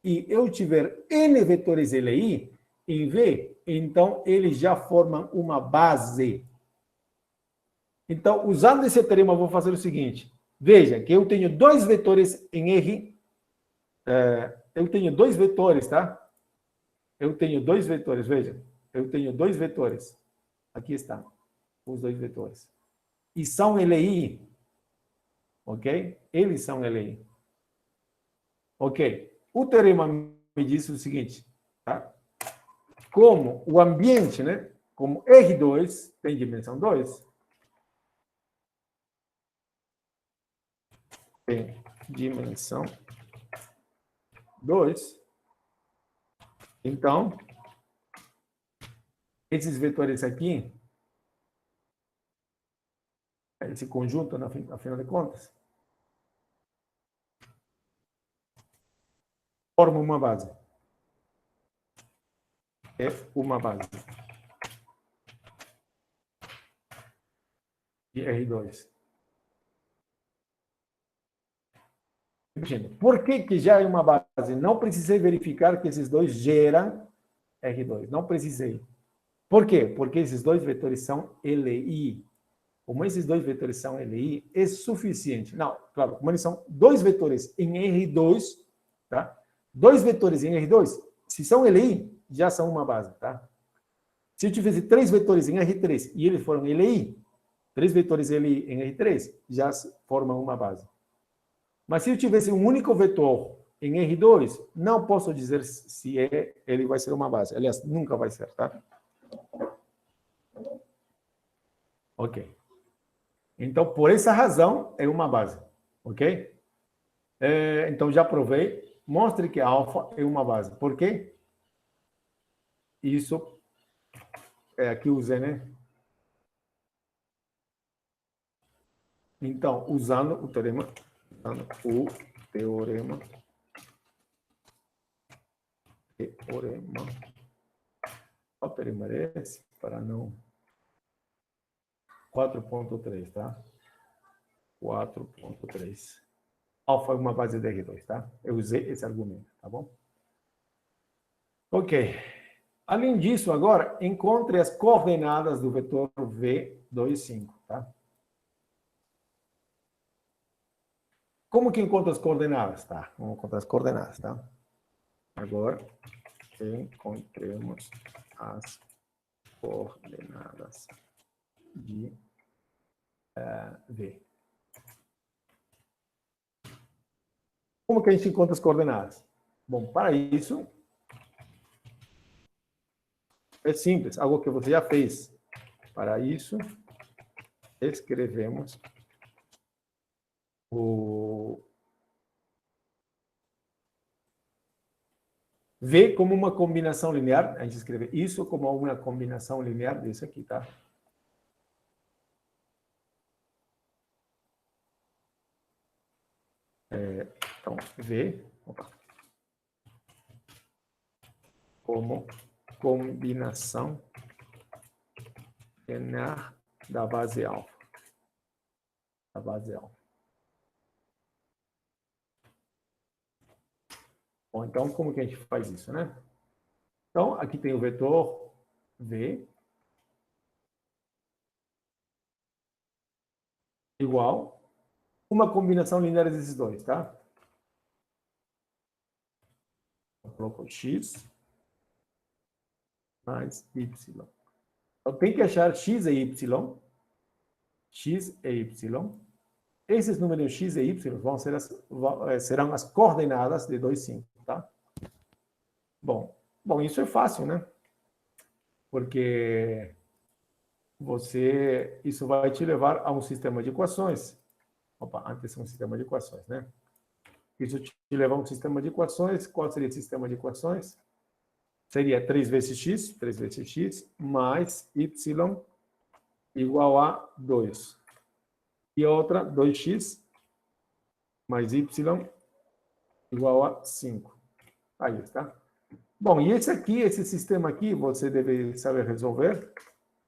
e eu tiver N vetores LI em V, então eles já formam uma base. Então, usando esse teorema, eu vou fazer o seguinte. Veja que eu tenho dois vetores em R. Eu tenho dois vetores, tá? Eu tenho dois vetores, veja. Eu tenho dois vetores. Aqui está, os dois vetores. E são LI. Ok? Eles são LI. Ok. O teorema me diz o seguinte, tá? Como o ambiente, né? Como R2 tem dimensão 2, tem dimensão 2, então, esses vetores aqui, esse conjunto, afinal de contas, forma uma base. É uma base. De R2. Por que já é uma base? Não precisei verificar que esses dois geram R2. Não precisei. Por quê? Porque esses dois vetores são LI. Como esses dois vetores são LI, é suficiente. Não, claro, como eles são dois vetores em R2, tá? Dois vetores em R2, se são LI, já são uma base, tá? Se eu tivesse três vetores em R3 e eles foram LI, três vetores LI em R3 já formam uma base. Mas se eu tivesse um único vetor em R2, não posso dizer se ele vai ser uma base. Aliás, nunca vai ser, tá? Ok. Então, por essa razão, é uma base. Ok? Então, já provei. Mostre que alfa é uma base. Por quê? Isso aqui usei, né? Então, usando o teorema. Qual teorema é esse? Para não... 4.3, tá? 4.3. Alfa é uma base de R2, tá? Eu usei esse argumento, tá bom? Ok. Além disso, agora, encontre as coordenadas do vetor V25, tá? Como que encontra as coordenadas? Tá, vamos encontrar as coordenadas, tá? Agora, encontremos as coordenadas de V. Como que a gente encontra as coordenadas? Bom, para isso, é simples, algo que você já fez. Para isso, escrevemos o V como uma combinação linear. A gente escreve isso como uma combinação linear disso aqui, tá? Então, V como combinação linear da base alfa. Da base alfa. Bom, então, como que a gente faz isso, né? Então, aqui tem o vetor V igual uma combinação linear desses dois, tá? Eu coloco x mais y. Então, tem que achar x e y. X e y. Esses números x e y serão as coordenadas de 2, 5, tá? Bom, isso é fácil, né? Porque isso vai te levar a um sistema de equações. Opa, antes um sistema de equações, né? Isso te leva a um sistema de equações. Qual seria o sistema de equações? Seria 3 vezes x, mais y igual a 2. E a outra, 2x mais y igual a 5. Aí está. Bom, e esse sistema aqui, você deve saber resolver.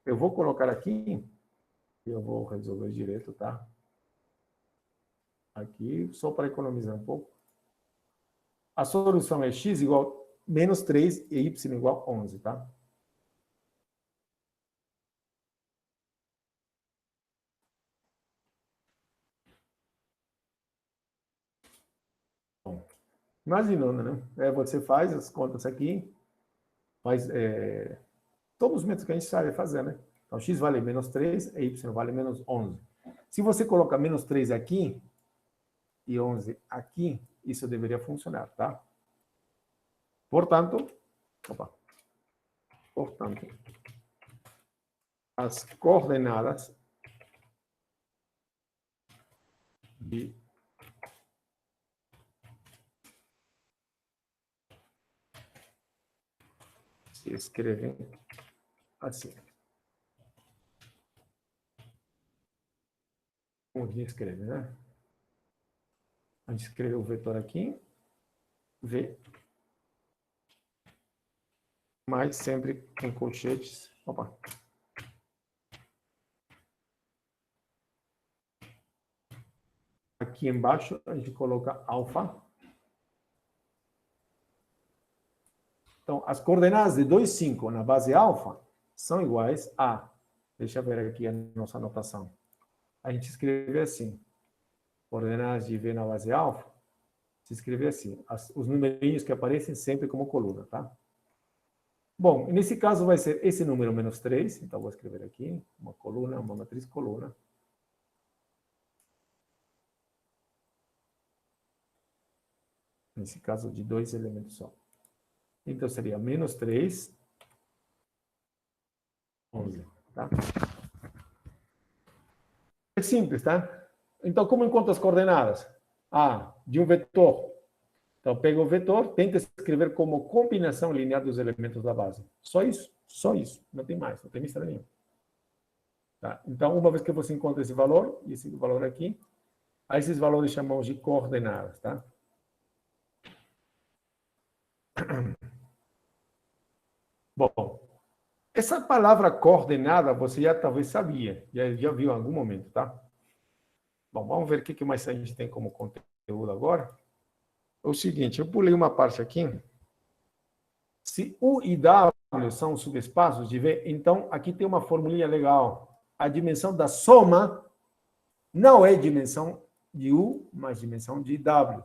Eu vou colocar aqui, eu vou resolver direto, tá? Aqui, só para economizar um pouco. A solução é x igual a menos 3 e y igual a 11, tá? Bom, imaginando, né? Você faz as contas aqui, faz todos os métodos que a gente sabe fazer, né? Então, x vale menos 3 e y vale menos 11. Se você coloca menos 3 aqui e 11 aqui, isso deveria funcionar, tá? Portanto, as coordenadas se escrevem assim. Como a gente escreve, né? A gente escreveu o vetor aqui, V, mas sempre em colchetes. Aqui embaixo a gente coloca alfa. Então, as coordenadas de 2, 5 na base alfa são iguais a... Deixa eu ver aqui a nossa anotação. A gente escreve assim. Coordenadas de V na base alfa, se escreve assim. Os numerinhos que aparecem sempre como coluna, tá? Bom, nesse caso vai ser esse número menos 3. Então, vou escrever aqui uma coluna, uma matriz coluna. Nesse caso, de 2 elementos só. Então, seria menos 3, 11, tá? É simples, tá? Então, como encontro as coordenadas? De um vetor. Então, pego o vetor, tento escrever como combinação linear dos elementos da base. Só isso. Só isso. Não tem mais, não tem mistério nenhum. Tá? Então, uma vez que você encontra esse valor, e esse valor aqui, a esses valores chamamos de coordenadas, tá? Bom, essa palavra coordenada você já talvez sabia, já viu em algum momento, tá? Bom, vamos ver o que mais a gente tem como conteúdo agora. É o seguinte, eu pulei uma parte aqui. Se U e W são subespaços de V, então aqui tem uma formulinha legal. A dimensão da soma não é dimensão de U, mas dimensão de W.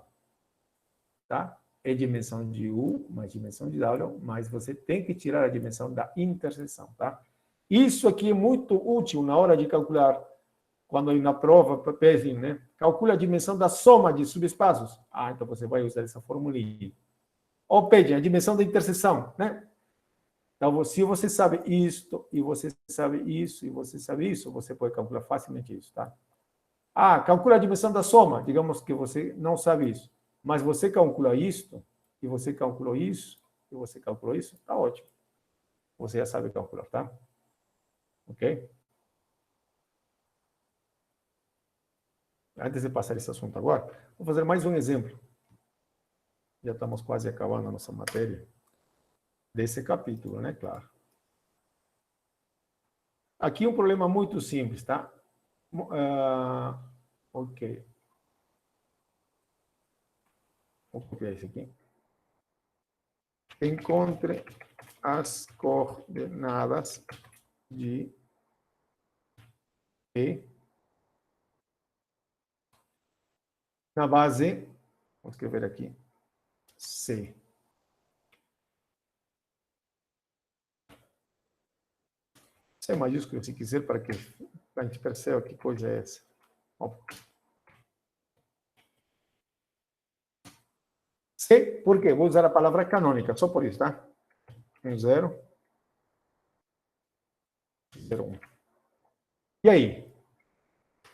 Tá? É dimensão de U mais dimensão de W, mas você tem que tirar a dimensão da interseção. Tá? Isso aqui é muito útil na hora de calcular, quando na prova, pedem, né? Calcula a dimensão da soma de subespaços. Então você vai usar essa formulinha. Ou pede a dimensão da interseção, né? Então, se você sabe isto, e você sabe isso, e você sabe isso, você pode calcular facilmente isso, tá? Calcula a dimensão da soma. Digamos que você não sabe isso. Mas você calcula isto, e você calculou isso, e você calculou isso, tá ótimo. Você já sabe calcular, tá? Ok? Antes de passar esse assunto agora, vou fazer mais um exemplo. Já estamos quase acabando a nossa matéria desse capítulo, né? Claro. Aqui um problema muito simples, tá? Ok. Vou copiar esse aqui. Encontre as coordenadas de E na base, vou escrever aqui, C. C maiúsculo, se quiser, para que a gente perceba que coisa é essa. C, por quê? Vou usar a palavra canônica, só por isso, tá? 1, 0, 0, 1. E aí?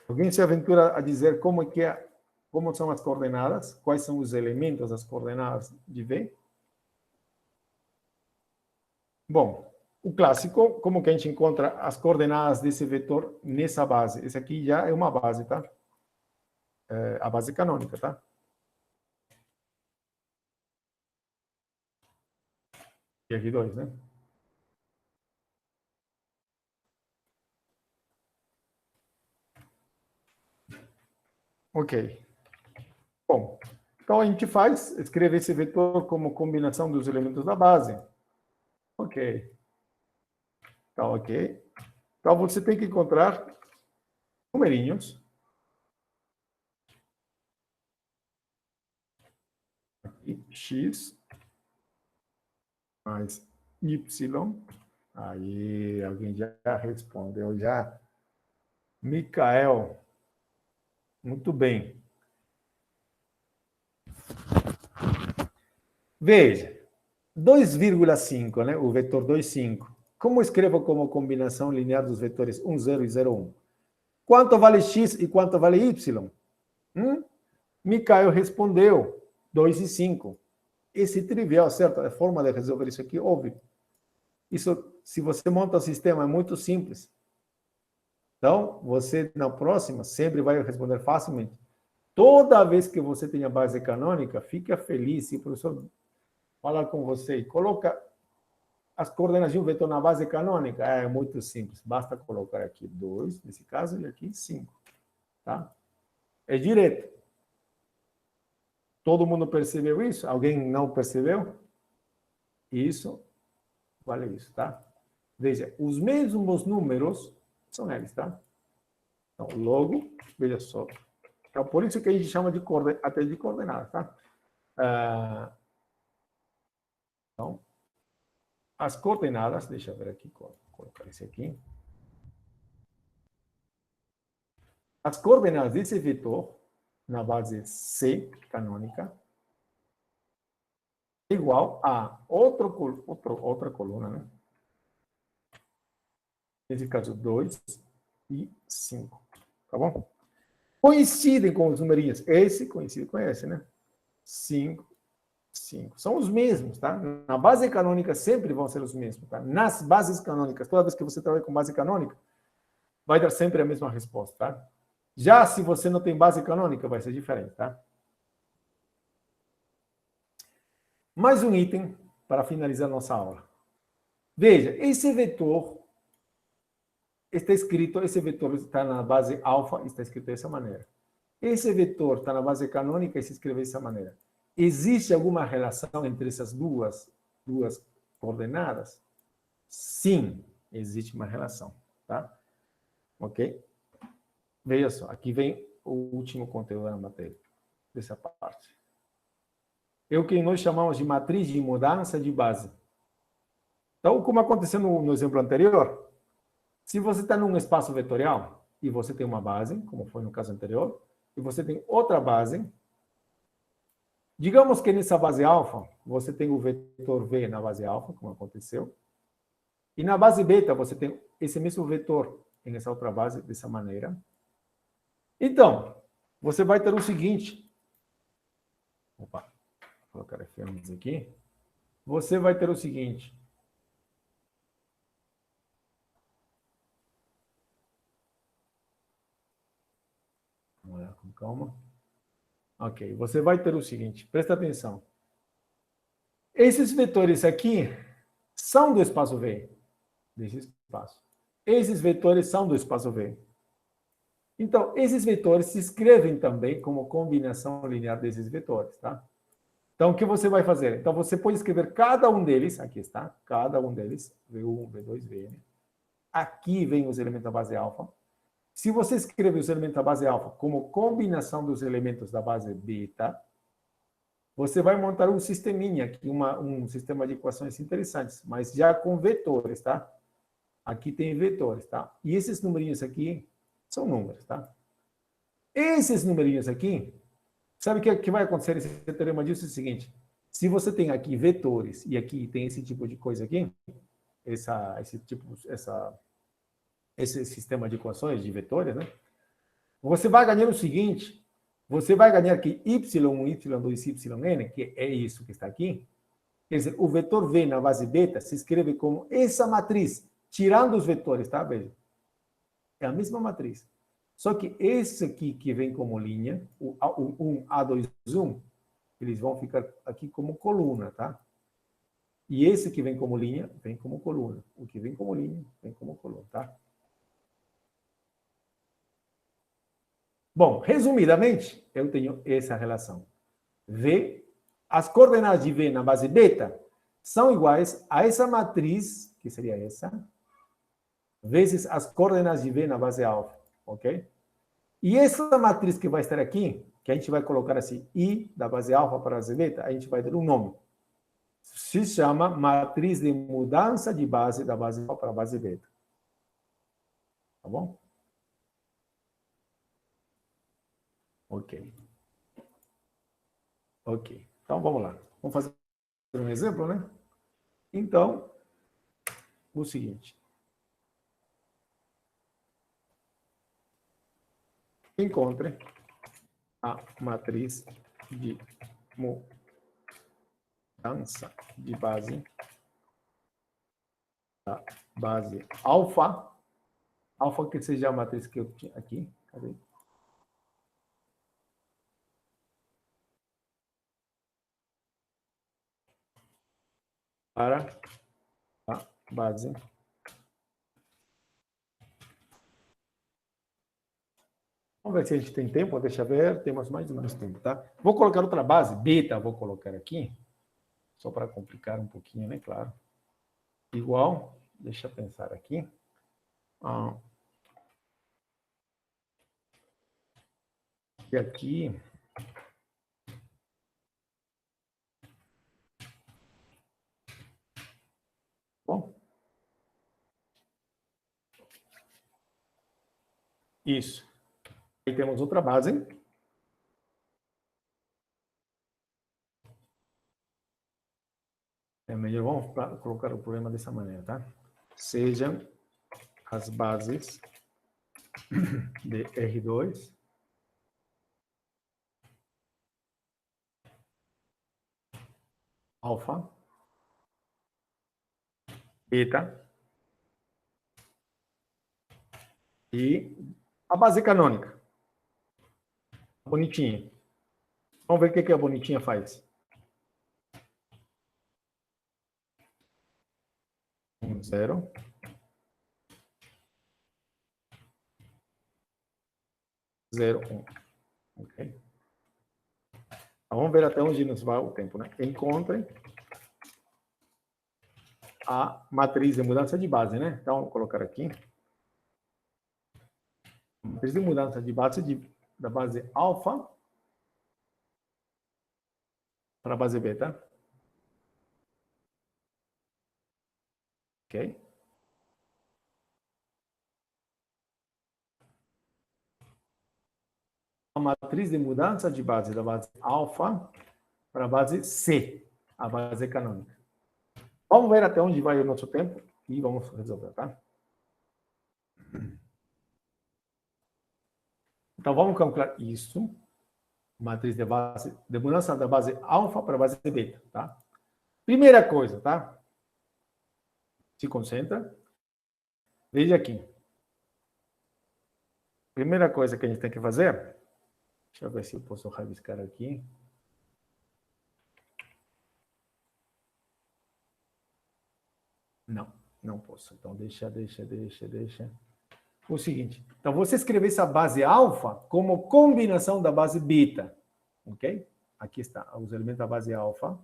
Alguém se aventura a dizer como são as coordenadas? Quais são os elementos das coordenadas de V? Bom, o clássico, como que a gente encontra as coordenadas desse vetor nessa base? Esse aqui já é uma base, tá? É a base canônica, tá? E aqui 2, né? Ok. Bom, então a gente escreve esse vetor como combinação dos elementos da base. Ok. Tá ok. Então você tem que encontrar numerinhos. Aqui, x mais y. Aí, alguém já respondeu já. Micael. Muito bem. Veja, 2,5, né? O vetor 2,5. Como escrevo como combinação linear dos vetores 1, 0 e 0, 1? Quanto vale x e quanto vale y? Micael respondeu 2 e 5. Esse trivial, certo? A forma de resolver isso aqui, óbvio. Isso, se você monta o sistema, é muito simples. Então, você, na próxima, sempre vai responder facilmente. Toda vez que você tenha base canônica, fica feliz se o professor falar com você e coloca as coordenadas de um vetor na base canônica. É muito simples. Basta colocar aqui 2, nesse caso, e aqui 5. Tá? É direto. Todo mundo percebeu isso? Alguém não percebeu? Isso, vale isso, tá? Veja, os mesmos números são eles, tá? Então, logo, veja só. Então, por isso que a gente chama de até de coordenadas, tá? Então, as coordenadas, deixa eu ver aqui, colocar esse aqui. As coordenadas desse vetor, na base C canônica, é igual a outra coluna, né? Nesse caso, 2 e 5. Tá bom? Coincidem com os numerinhos. Esse coincide com esse, né? 5, 5. São os mesmos, tá? Na base canônica sempre vão ser os mesmos, tá? Nas bases canônicas, toda vez que você trabalha com base canônica, vai dar sempre a mesma resposta, tá? Já se você não tem base canônica, vai ser diferente, tá? Mais um item para finalizar nossa aula. Veja, esse vetor está escrito, esse vetor está na base alfa, está escrito dessa maneira. Esse vetor está na base canônica e se escreve dessa maneira. Existe alguma relação entre essas duas coordenadas? Sim, existe uma relação, tá? Ok? Veja só, aqui vem o último conteúdo da matéria, dessa parte. É o que nós chamamos de matriz de mudança de base. Então, como aconteceu no exemplo anterior, se você está num espaço vetorial e você tem uma base, como foi no caso anterior, e você tem outra base, digamos que nessa base alfa, você tem o vetor V na base alfa, como aconteceu, e na base beta você tem esse mesmo vetor em essa outra base, dessa maneira. Então, você vai ter o seguinte, opa, vou colocar F11 aqui, você vai ter o seguinte, vamos lá, com calma. Ok, você vai ter o seguinte, presta atenção. Esses vetores aqui são do espaço V, desse espaço. Esses vetores são do espaço V. Então, esses vetores se escrevem também como combinação linear desses vetores, tá? Então, o que você vai fazer? Então, você pode escrever cada um deles, aqui está, cada um deles, V1, V2, Vn. Aqui vem os elementos da base alfa. Se você escrever os elementos da base alfa como combinação dos elementos da base beta, você vai montar um sisteminha aqui, um sistema de equações interessantes, mas já com vetores, tá? Aqui tem vetores, tá? E esses numerinhos aqui são números, tá? Esses numerinhos aqui, sabe o que vai acontecer? Esse teorema diz o seguinte, se você tem aqui vetores e aqui tem esse tipo de coisa aqui, esse sistema de equações de vetores, né? Você vai ganhar o seguinte, você vai ganhar que y1, y2, yn, que é isso que está aqui, quer dizer, o vetor V na base beta se escreve como essa matriz, tirando os vetores, tá? Veja. É a mesma matriz. Só que esse aqui que vem como linha, o 1, A2, 1, eles vão ficar aqui como coluna, tá? E esse que vem como linha, vem como coluna. O que vem como linha, vem como coluna, tá? Bom, resumidamente, eu tenho essa relação. V, as coordenadas de V na base beta são iguais a essa matriz, que seria essa, vezes as coordenadas de V na base alfa, ok? E essa matriz que vai estar aqui, que a gente vai colocar assim, I da base alfa para a base beta, a gente vai ter um nome. Se chama matriz de mudança de base da base alfa para a base beta. Tá bom? Ok. Ok. Então, vamos lá. Vamos fazer um exemplo, né? Então, o seguinte. Encontre a matriz de mudança de base da base alfa. Alfa que seja a matriz que eu tinha aqui. Cadê? Para a base vamos ver se a gente tem tempo, deixa eu ver, temos mais ou menos tempo, tá? Vou colocar outra base, beta, vou colocar aqui, só para complicar um pouquinho, né, claro. Igual Deixa eu pensar aqui. Ah, e aqui... Bom, isso. Aí temos outra base. É melhor, vamos colocar o problema dessa maneira, tá? Sejam as bases de R2 alfa, beta e a base canônica. Bonitinha. Vamos ver o que a bonitinha faz. 1, 0. 0, 1. Ok? Então, vamos ver até onde nos vai o tempo, né? Encontrem a matriz de mudança de base, né? Então, vou colocar aqui. Matriz de mudança de base da base alfa para a base beta. Ok? A matriz de mudança de base da base alfa para a base C, a base canônica. Vamos ver até onde vai o nosso tempo e vamos resolver, tá? Então, vamos calcular isso. Matriz de mudança da base alfa para a base beta, tá? Primeira coisa, tá? Se concentra. Veja aqui. Primeira coisa que a gente tem que fazer. Deixa eu ver se eu posso rabiscar aqui. Não, não posso. Então, deixa. O seguinte. Então, você escrever essa base alfa como combinação da base beta. Ok? Aqui está, os elementos da base alfa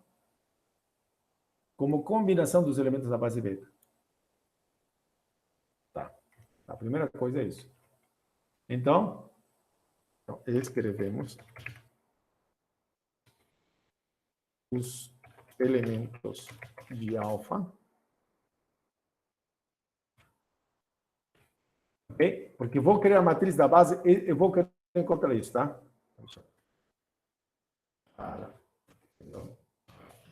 como combinação dos elementos da base beta. Tá. A primeira coisa é isso. Então escrevemos os elementos de alfa. Ok? Porque vou criar a matriz da base e eu vou encontrar isso, tá? Para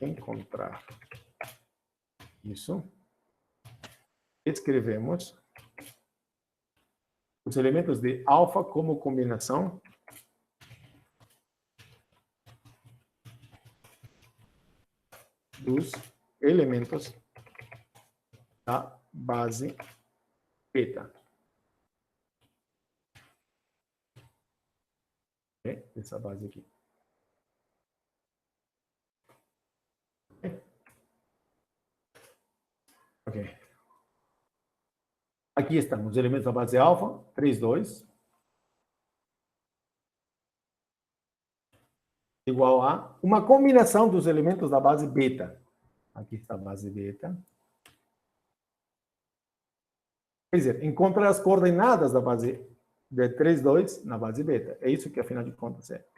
encontrar isso, escrevemos os elementos de alfa como combinação dos elementos da base beta. Okay? Essa base aqui. Ok. Aqui estão os elementos da base alfa, 3, 2. Igual a uma combinação dos elementos da base beta. Aqui está a base beta. Quer dizer, encontra as coordenadas da base de 3, 2 na base beta. É isso que, afinal de contas, é.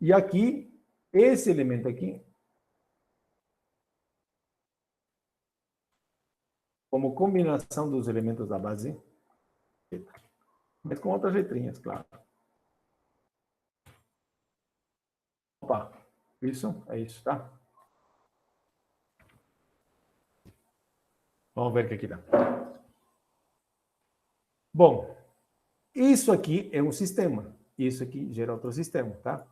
E aqui, esse elemento aqui, como combinação dos elementos da base beta. Mas com outras letrinhas, claro. Opa, isso, é isso, tá? Vamos ver o que aqui dá. Bom, isso aqui é um sistema. Isso aqui gera outro sistema, tá?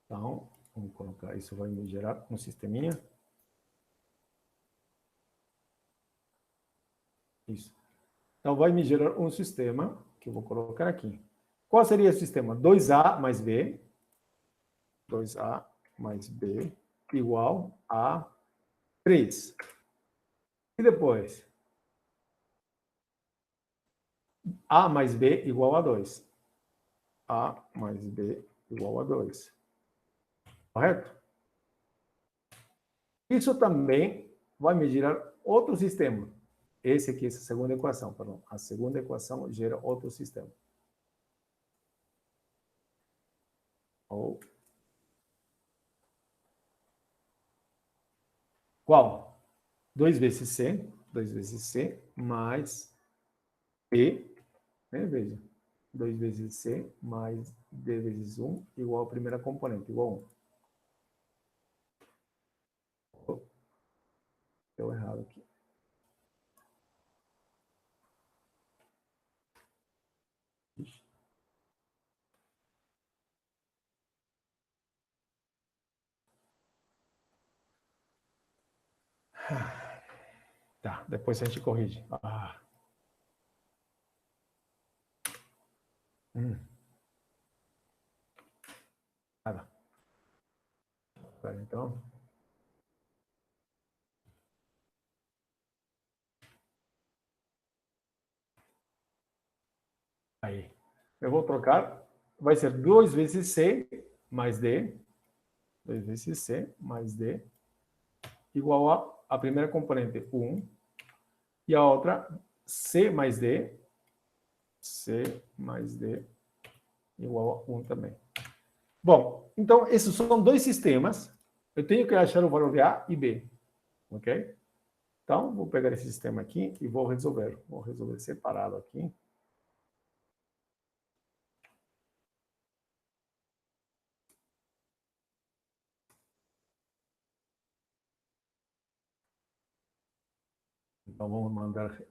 Então, vamos colocar, isso vai me gerar um sisteminha. Isso. Então, vai me gerar um sistema que eu vou colocar aqui. Qual seria o sistema? 2A mais B. 2A mais B igual a 3. E depois? A mais B igual a 2. A mais B igual a 2. Correto? Isso também vai me gerar outro sistema. Esse aqui, essa segunda equação, perdão. A segunda equação gera outro sistema. Ou qual? 2 vezes C mais P, né? Veja, 2 vezes C mais D vezes 1 igual à primeira componente, igual a 1. Deu errado aqui. Tá, depois a gente corrige. Tá. Então. Aí. Eu vou trocar. Vai ser 2 vezes C mais D. 2 vezes C mais D. Igual a primeira componente, 1. E a outra, C mais D. C mais D igual a 1 também. Bom, então, esses são dois sistemas. Eu tenho que achar o valor de A e B. Ok? Então, vou pegar esse sistema aqui e vou resolver. Vou resolver separado aqui. Então, vamos mandar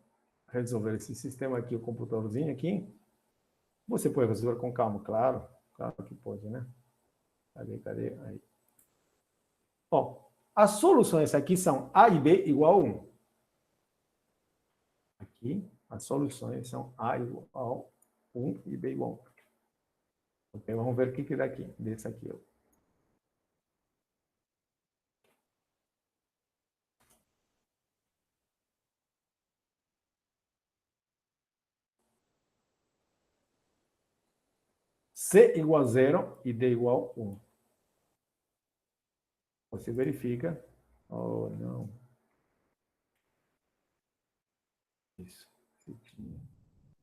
resolver esse sistema aqui, o computadorzinho aqui. Você pode resolver com calma, claro. Claro que pode, né? Cadê? Aí. Bom, as soluções aqui são A e B igual a 1. Aqui, as soluções são A igual a 1 e B igual a 1. Ok, vamos ver o que dá aqui, desse aqui. C igual a 0 e D igual a 1. Você verifica. Oh, não. Isso.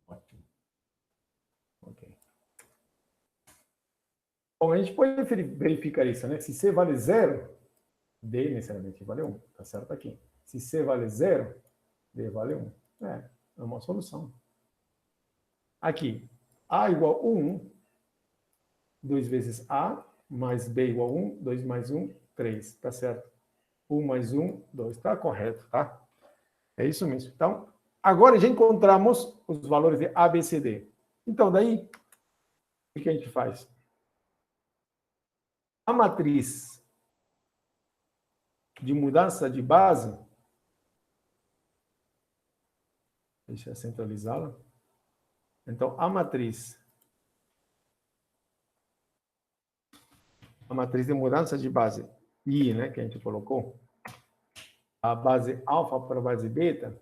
Ótimo. Ok. Bom, a gente pode verificar isso, né? Se C vale 0, D necessariamente vale 1. Tá certo aqui. Se C vale 0, D vale 1. É uma solução. Aqui, A igual a 1, 2 vezes A, mais B igual a 1, 2 mais 1, 3. Tá certo? 1 mais 1, 2. Tá correto, tá? É isso mesmo. Então, agora já encontramos os valores de A, B, C, D. Então, daí, o que a gente faz? A matriz de mudança de base, deixa eu centralizá-la. Então, a matriz de mudança de base I, né, que a gente colocou, a base alfa para a base beta,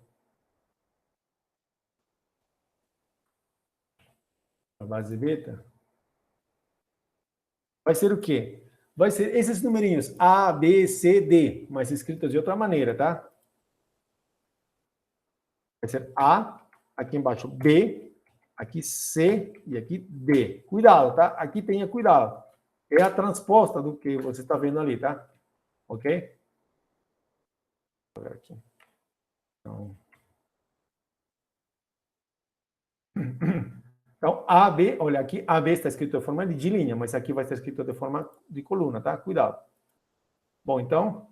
vai ser o quê? Vai ser esses numerinhos A, B, C, D, mas escritos de outra maneira, tá? Vai ser A, aqui embaixo B, aqui C e aqui D. Cuidado, tá? Aqui tenha cuidado. É a transposta do que você está vendo ali, tá? Ok? Vou ver aqui. Então, A, B, olha aqui, A, B está escrito de forma de linha, mas aqui vai estar escrito de forma de coluna, tá? Cuidado. Bom, então,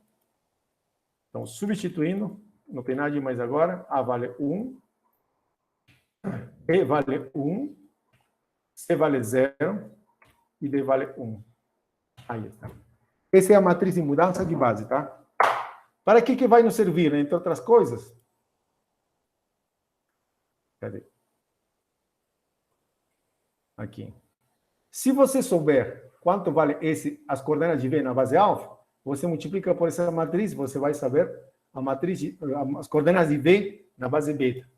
substituindo, não tem nada de mais agora. A vale 1, B vale 1, C vale 0 e D vale 1. Aí está. Essa é a matriz de mudança de base, tá? Para que vai nos servir, entre outras coisas? Cadê? Aqui. Se você souber quanto vale as coordenadas de V na base alfa, você multiplica por essa matriz, você vai saber as coordenadas de V na base beta.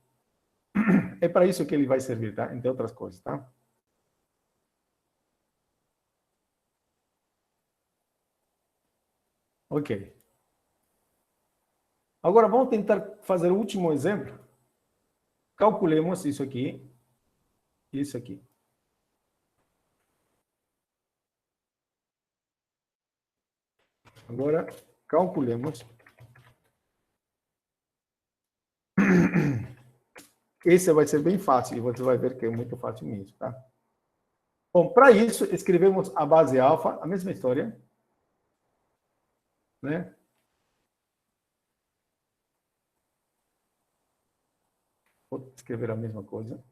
É para isso que ele vai servir, tá? Entre outras coisas, tá? Ok. Agora, vamos tentar fazer o último exemplo. Calculemos isso aqui. Isso aqui. Agora, calculemos. Esse vai ser bem fácil, e você vai ver que é muito fácil mesmo, tá? Bom, para isso, escrevemos a base alfa, a mesma história, né? Vou escrever a mesma coisa.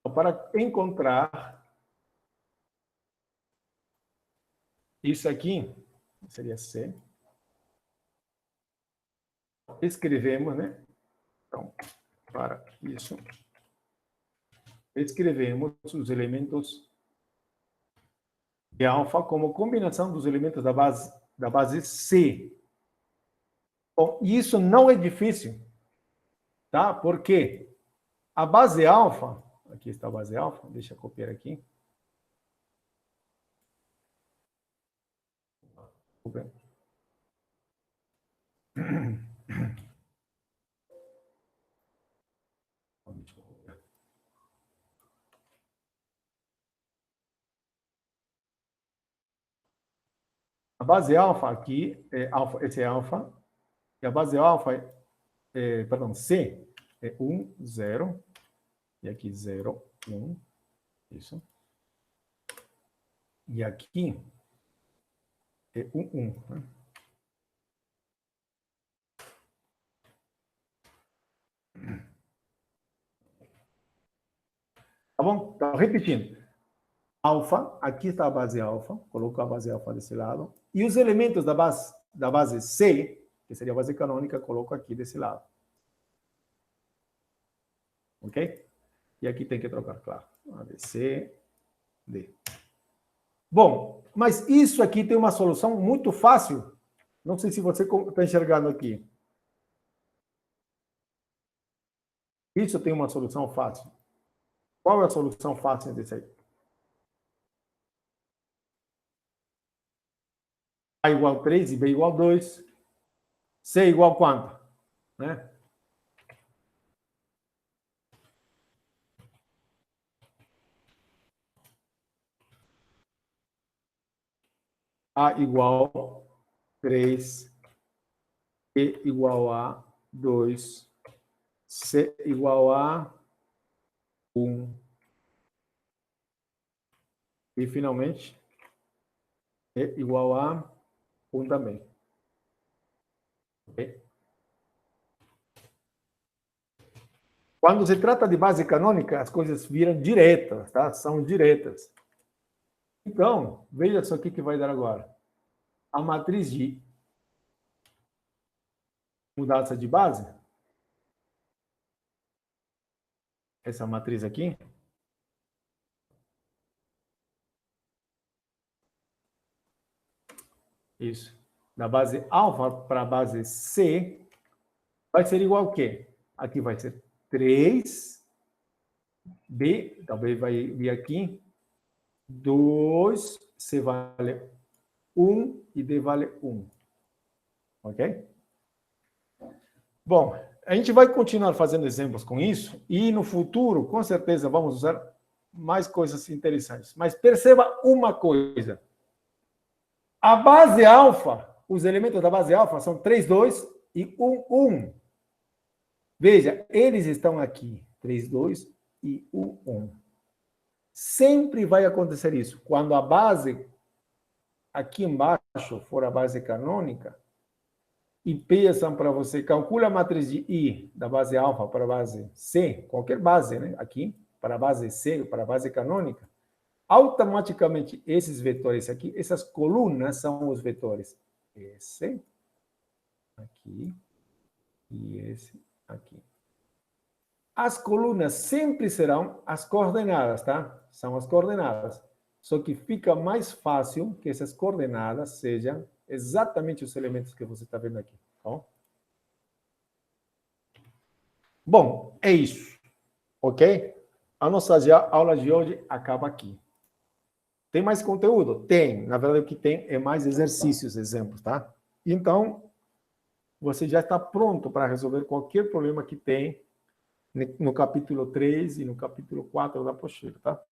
Para encontrar isso aqui, seria C. Escrevemos, né? Então, para isso, escrevemos os elementos de alfa como combinação dos elementos da base C. Bom, isso não é difícil, tá? Porque a base alfa, aqui está a base alfa, deixa eu copiar aqui. A base alfa aqui, esse é alfa, e a base alfa, perdão, C, é 1, 0, e aqui 0, 1, isso. E aqui é 1, 1, né? Tá bom? Então, repetindo. Alfa, aqui está a base alfa, coloco a base alfa desse lado, e os elementos da base C, que seria a base canônica, coloco aqui desse lado. Ok? E aqui tem que trocar, claro. A, B, C, D. Bom, mas isso aqui tem uma solução muito fácil. Não sei se você está enxergando aqui. Isso tem uma solução fácil. Qual é a solução fácil desse aí? A igual 3 e B igual 2. C igual quanto? Né? A igual 3, B igual a 2, C igual a 1. E, finalmente, E igual a 1 também. Okay? Quando se trata de base canônica, as coisas viram diretas, tá? São diretas. Então, veja só o que vai dar agora. A matriz de mudança de base, essa matriz aqui, isso, da base alfa para a base C, vai ser igual a quê? Aqui vai ser 3, B, talvez vai vir aqui, 2, C vale 1 e D vale 1. Ok? Bom, a gente vai continuar fazendo exemplos com isso e no futuro, com certeza, vamos usar mais coisas interessantes. Mas perceba uma coisa. A base alfa, os elementos da base alfa são 3, 2 e 1, 1. Veja, eles estão aqui, 3, 2 e 1, 1. Sempre vai acontecer isso. Quando a base aqui embaixo for a base canônica, e peçam para você, calcula a matriz de I da base alfa para a base C, qualquer base, né? Aqui, para a base C, para a base canônica, automaticamente esses vetores aqui, essas colunas são os vetores. Esse aqui e esse aqui. As colunas sempre serão as coordenadas, tá? São as coordenadas. Só que fica mais fácil que essas coordenadas sejam exatamente os elementos que você está vendo aqui. Tá? Bom, é isso. Ok? A nossa aula de hoje acaba aqui. Tem mais conteúdo? Tem. Na verdade, o que tem é mais exercícios, exemplos, tá? Então, você já está pronto para resolver qualquer problema que tem no capítulo 3 e no capítulo 4 da apostila, tá?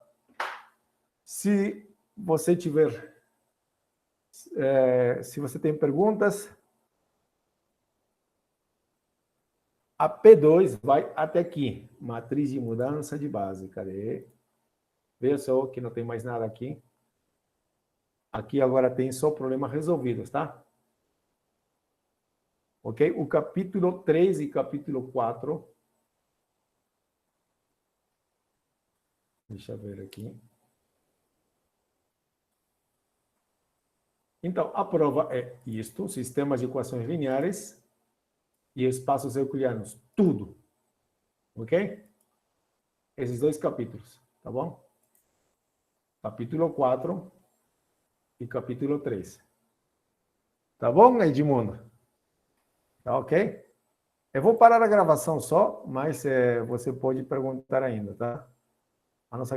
Se você tiver, se você tem perguntas, a P2 vai até aqui, matriz de mudança de base, cadê? Veja só que não tem mais nada aqui. Aqui agora tem só problemas resolvidos, tá? Ok? O capítulo 3 e capítulo 4. Deixa eu ver aqui. Então, a prova é isto, sistemas de equações lineares e espaços euclidianos, tudo. Ok? Esses dois capítulos, tá bom? Capítulo 4 e capítulo 3. Tá bom, Edmundo? Tá ok? Eu vou parar a gravação só, mas você pode perguntar ainda, tá? A nossa